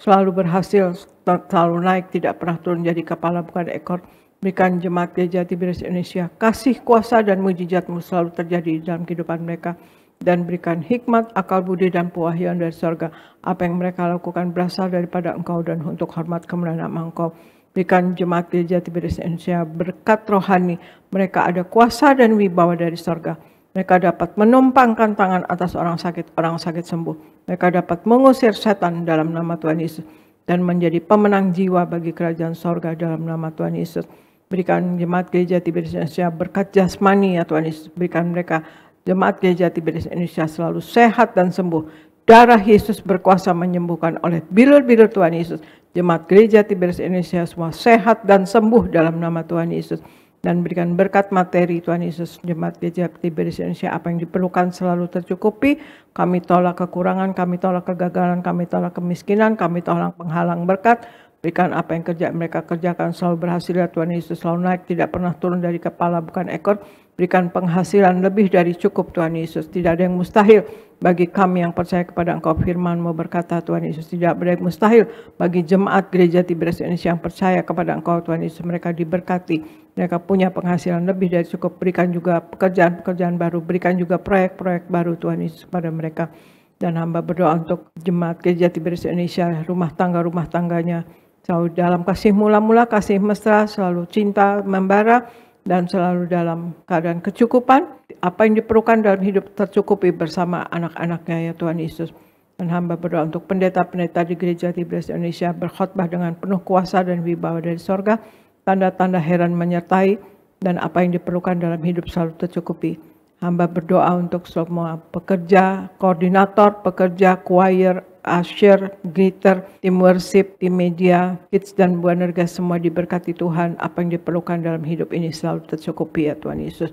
selalu berhasil, selalu naik, tidak pernah turun jadi kepala bukan ekor. Berikan jemaat gereja Tiberias Indonesia kasih, kuasa dan mujizat-Mu selalu terjadi dalam kehidupan mereka. Dan berikan hikmat, akal budi dan pewahyuan dari surga. Apa yang mereka lakukan berasal daripada Engkau dan untuk hormat kemuliaan nama Engkau. Berikan jemaat gereja Tiberias Indonesia berkat rohani. Mereka ada kuasa dan wibawa dari sorga. Mereka dapat menumpangkan tangan atas orang sakit sembuh. Mereka dapat mengusir setan dalam nama Tuhan Yesus. Dan menjadi pemenang jiwa bagi kerajaan sorga dalam nama Tuhan Yesus. Berikan jemaat gereja Tiberias Indonesia berkat jasmani ya Tuhan Yesus. Berikan mereka jemaat gereja Tiberias Indonesia selalu sehat dan sembuh. Darah Yesus berkuasa menyembuhkan oleh bilur-bilur Tuhan Yesus. Jemaat gereja Tiberias Indonesia semua sehat dan sembuh dalam nama Tuhan Yesus. Dan berikan berkat materi Tuhan Yesus. Jemaat gereja Tiberias Indonesia apa yang diperlukan selalu tercukupi. Kami tolak kekurangan, kami tolak kegagalan, kami tolak kemiskinan, kami tolak penghalang berkat. Berikan apa yang mereka kerjakan selalu berhasil ya Tuhan Yesus. Selalu naik, tidak pernah turun dari kepala bukan ekor. Berikan penghasilan lebih dari cukup Tuhan Yesus. Tidak ada yang mustahil bagi kami yang percaya kepada Engkau. Firman-Mu berkata Tuhan Yesus, tidak ada yang mustahil bagi jemaat gereja Tiberias Indonesia yang percaya kepada Engkau Tuhan Yesus. Mereka diberkati, mereka punya penghasilan lebih dari cukup. Berikan juga pekerjaan-pekerjaan baru, berikan juga proyek-proyek baru Tuhan Yesus kepada mereka. Dan hamba berdoa untuk jemaat gereja Tiberias Indonesia, rumah tangganya selalu dalam kasih mula-mula, kasih mesra, selalu cinta membara, dan selalu dalam keadaan kecukupan. Apa yang diperlukan dalam hidup tercukupi bersama anak-anaknya ya Tuhan Yesus. Dan hamba berdoa untuk pendeta-pendeta di gereja Tiberias Indonesia berkhotbah dengan penuh kuasa dan wibawa dari sorga. Tanda-tanda heran menyertai dan apa yang diperlukan dalam hidup selalu tercukupi. Hamba berdoa untuk semua pekerja, koordinator, pekerja, choir, usher, greeter, tim worship, tim media, kids dan buah nerga semua diberkati Tuhan. Apa yang diperlukan dalam hidup ini selalu tercukupi ya Tuhan Yesus.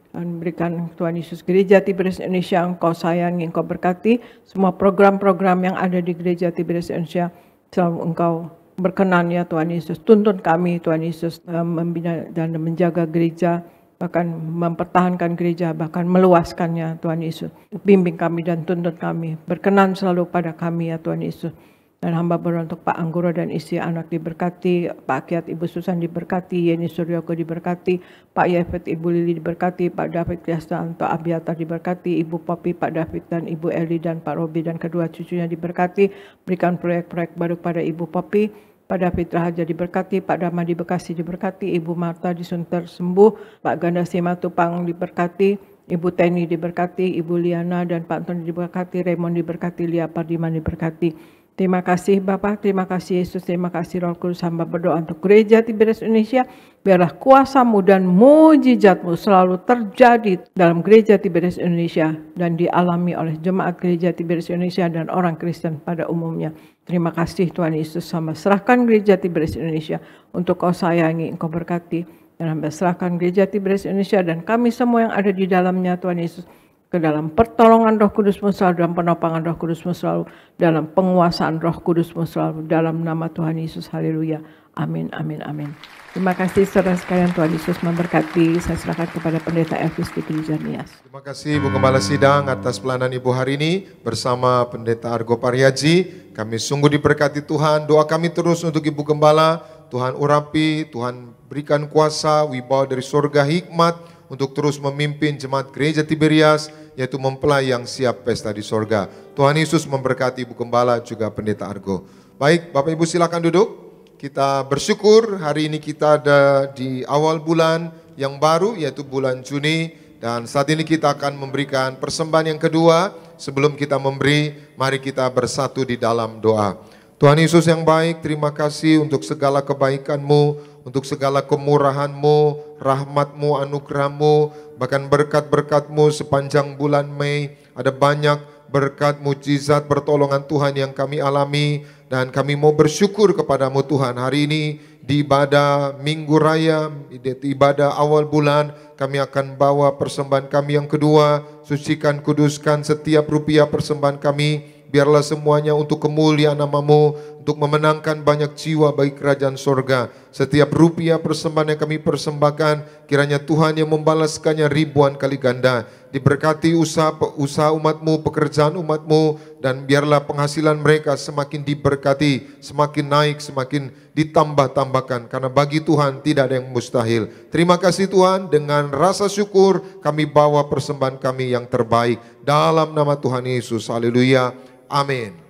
Dan berikan Tuhan Yesus gereja Tiberias Indonesia Engkau sayangi, Engkau berkati. Semua program-program yang ada di gereja Tiberias Indonesia selalu Engkau berkenan ya Tuhan Yesus. Tuntun kami Tuhan Yesus membina dan menjaga gereja, bahkan mempertahankan gereja, bahkan meluaskannya Tuhan Yesus. Bimbing kami dan tuntun kami, berkenan selalu pada kami ya Tuhan Yesus. Dan hamba berdoa untuk Pak Anggoro dan istri anak diberkati, Pak Kiat Ibu Susan diberkati, Yeni Suryoko diberkati, Pak Yefet Ibu Lili diberkati, Pak David Kriastanto Abiatar diberkati, Ibu Popi, Pak David dan Ibu Eli dan Pak Robi dan kedua cucunya diberkati. Berikan proyek-proyek baru pada Ibu Popi, Pak David Rahaja diberkati, Pak Dama di Bekasi diberkati, Ibu Marta di Sunter sembuh, Pak Ganda Simatupang diberkati, Ibu Teni diberkati, Ibu Liana dan Pak Antoni diberkati, Raymond diberkati, Lia Pardiman diberkati. Terima kasih Bapak, terima kasih Yesus, terima kasih Roh Kudus. Hamba berdoa untuk Gereja Tiberias Indonesia, biarlah kuasa-Mu dan mujizat-Mu selalu terjadi dalam Gereja Tiberias Indonesia dan dialami oleh jemaat Gereja Tiberias Indonesia dan orang Kristen pada umumnya. Terima kasih Tuhan Yesus, hamba serahkan Gereja Tiberias Indonesia untuk Kau sayangi, Engkau berkati. Dan hamba serahkan Gereja Tiberias Indonesia dan kami semua yang ada di dalamnya Tuhan Yesus, ke dalam pertolongan Roh Kudus-Mu selalu, dalam penopangan Roh Kudus-Mu selalu, dalam penguasaan Roh Kudus-Mu selalu, dalam nama Tuhan Yesus, haleluya, amin, amin, amin. Terima kasih saudara sekalian, Tuhan Yesus memberkati. Saya serahkan kepada Pendeta Elvis Fikrijanias. Terima kasih Ibu Gembala Sidang atas pelayanan Ibu hari ini bersama Pendeta Argo Pariaji. Kami sungguh diberkati Tuhan, doa kami terus untuk Ibu Gembala, Tuhan urapi, Tuhan berikan kuasa, wibawa dari surga, hikmat, untuk terus memimpin jemaat Gereja Tiberias, yaitu mempelai yang siap pesta di sorga. Tuhan Yesus memberkati Ibu Gembala juga Pendeta Argo. Baik, Bapak Ibu silakan duduk. Kita bersyukur hari ini kita ada di awal bulan yang baru, yaitu bulan Juni. Dan saat ini kita akan memberikan persembahan yang kedua. Sebelum kita memberi, mari kita bersatu di dalam doa. Tuhan Yesus yang baik, terima kasih untuk segala kebaikan-Mu, untuk segala kemurahan-Mu, rahmat-Mu, anugerah-Mu, bahkan berkat-berkat-Mu sepanjang bulan Mei. Ada banyak berkat, mujizat, pertolongan Tuhan yang kami alami, dan kami mau bersyukur kepada-Mu Tuhan. Hari ini di ibadah Minggu Raya, di ibadah awal bulan, kami akan bawa persembahan kami yang kedua. Sucikan, kuduskan setiap rupiah persembahan kami, biarlah semuanya untuk kemuliaan nama-Mu, untuk memenangkan banyak jiwa bagi kerajaan sorga. Setiap rupiah persembahan yang kami persembahkan, kiranya Tuhan yang membalaskannya ribuan kali ganda. Diberkati usaha umat-Mu, pekerjaan umat-Mu, dan biarlah penghasilan mereka semakin diberkati, semakin naik, semakin ditambah-tambahkan. Karena bagi Tuhan tidak ada yang mustahil. Terima kasih Tuhan, dengan rasa syukur kami bawa persembahan kami yang terbaik. Dalam nama Tuhan Yesus, haleluya, amin.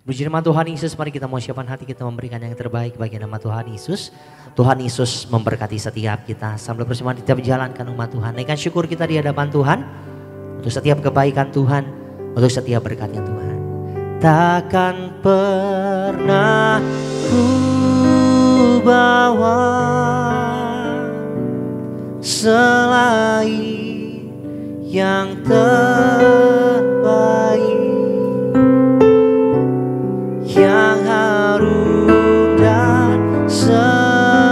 Puji nama Tuhan Yesus, mari kita mau siapkan hati kita memberikan yang terbaik bagi nama Tuhan Yesus. Tuhan Yesus memberkati setiap kita. Sambil bersama kita menjalankan umat Tuhan. Naikkan syukur kita di hadapan Tuhan. Untuk setiap kebaikan Tuhan. Untuk setiap berkatnya Tuhan. Takkan pernah ku bawa selain yang terbaik, yang harum dan sejati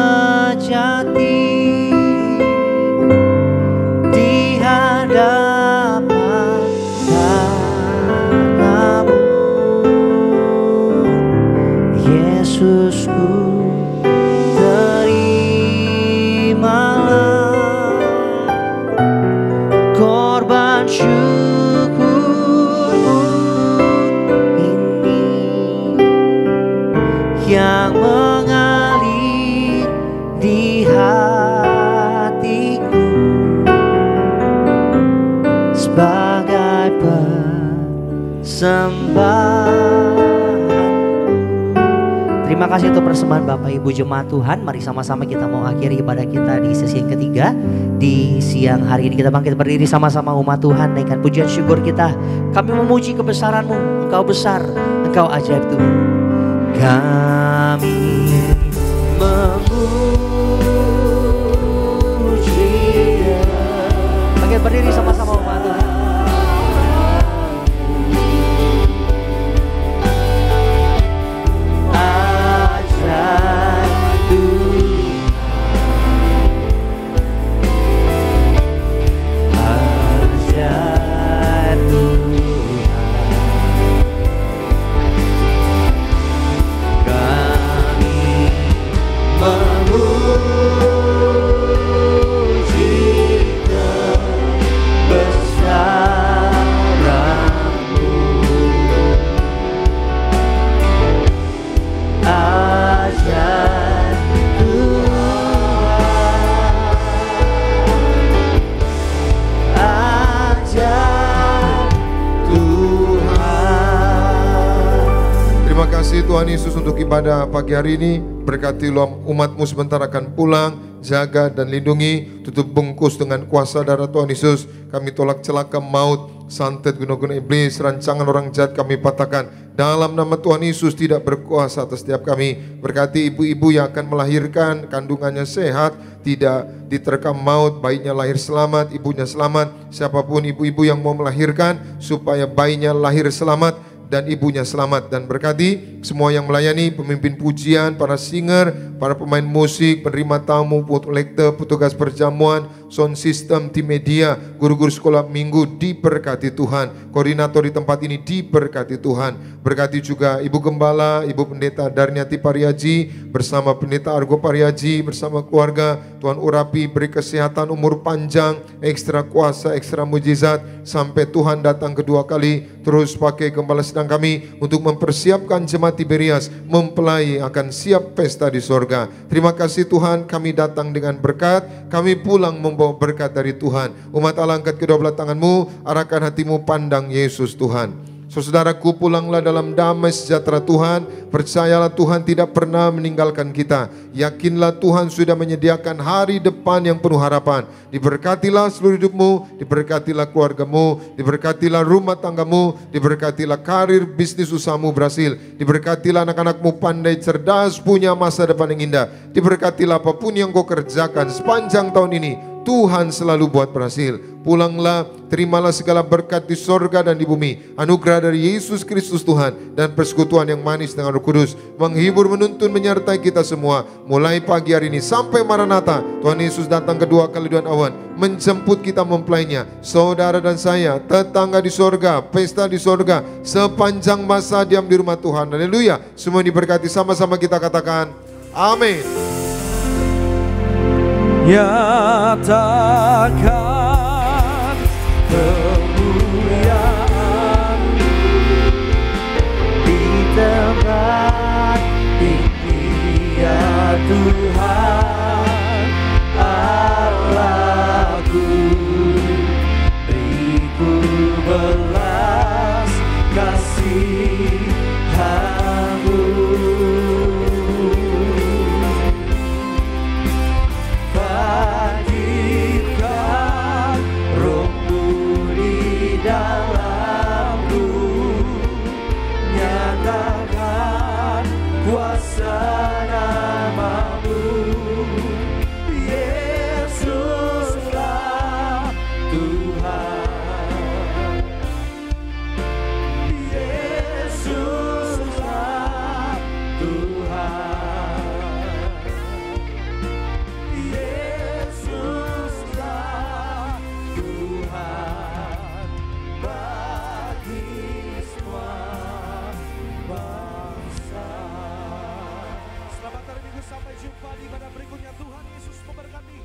di hadapan Bapa-Mu. Yesusku, terimalah korban syukurmu ini yang mengalir di hatiku sebagai persembahan. Terima kasih untuk persembahan Bapak Ibu Jemaat Tuhan. Mari sama-sama kita mau akhiri ibadah kita di sesi yang ketiga. Di siang hari ini kita bangkit berdiri sama-sama umat Tuhan. Naikkan pujian syukur kita. Kami memuji kebesaran-Mu. Engkau besar, Engkau ajaib Tuhan. Kami memuji. Bangkit berdiri sama-sama umat Tuhan. Besar Tuhan Yesus untuk ibadah pagi hari ini. Berkati umat-Mu sebentar akan pulang. Jaga dan lindungi, tutup bungkus dengan kuasa darah Tuhan Yesus. Kami tolak celaka maut, santet guna-guna iblis, rancangan orang jahat kami patahkan. Dalam nama Tuhan Yesus tidak berkuasa atas setiap kami. Berkati ibu-ibu yang akan melahirkan, kandungannya sehat, tidak diterkam maut, bayinya lahir selamat, ibunya selamat. Siapapun ibu-ibu yang mau melahirkan, supaya bayinya lahir selamat dan ibunya selamat. Dan berkati semua yang melayani, pemimpin pujian, para singer, para pemain musik, penerima tamu, lektor, petugas perjamuan, sound system, tim media, guru-guru sekolah minggu, diberkati Tuhan. Koordinator di tempat ini diberkati Tuhan. Berkati juga Ibu Gembala, Ibu Pendeta Darniati Pariaji, bersama Pendeta Argo Pariaji, bersama keluarga. Tuhan urapi, beri kesehatan, umur panjang, ekstra kuasa, ekstra mujizat, sampai Tuhan datang kedua kali. Terus pakai Gembala sedang kami untuk mempersiapkan jemaat Tiberias mempelai akan siap pesta di sorga. Terima kasih Tuhan, kami datang dengan berkat, kami pulang membawa berkat dari Tuhan. Umat Allah, angkat kedua belah tanganmu, arahkan hatimu pandang Yesus Tuhan. Saudaraku, pulanglah dalam damai sejahtera Tuhan. Percayalah Tuhan tidak pernah meninggalkan kita. Yakinlah Tuhan sudah menyediakan hari depan yang penuh harapan. Diberkatilah seluruh hidupmu, diberkatilah keluargamu, diberkatilah rumah tanggamu, diberkatilah karir bisnis usahamu berhasil, diberkatilah anak-anakmu pandai cerdas, punya masa depan yang indah, diberkatilah apapun yang kau kerjakan sepanjang tahun ini, Tuhan selalu buat berhasil. Pulanglah, terimalah segala berkat di sorga dan di bumi. Anugerah dari Yesus Kristus Tuhan dan persekutuan yang manis dengan Roh Kudus menghibur, menuntun, menyertai kita semua mulai pagi hari ini sampai Maranatha. Tuhan Yesus datang kedua kali dengan awan, menjemput kita mempelainya. Saudara dan saya, tetangga di sorga, pesta di sorga, sepanjang masa diam di rumah Tuhan. Haleluya. Semua diberkati, sama-sama kita katakan amin. Nyatakan kemuliaan di tempat tinggi ya Tuhan Allahku, beriku belas kasihan-Mu. Sampai jumpa di ibadah berikutnya. Tuhan Yesus memberkati.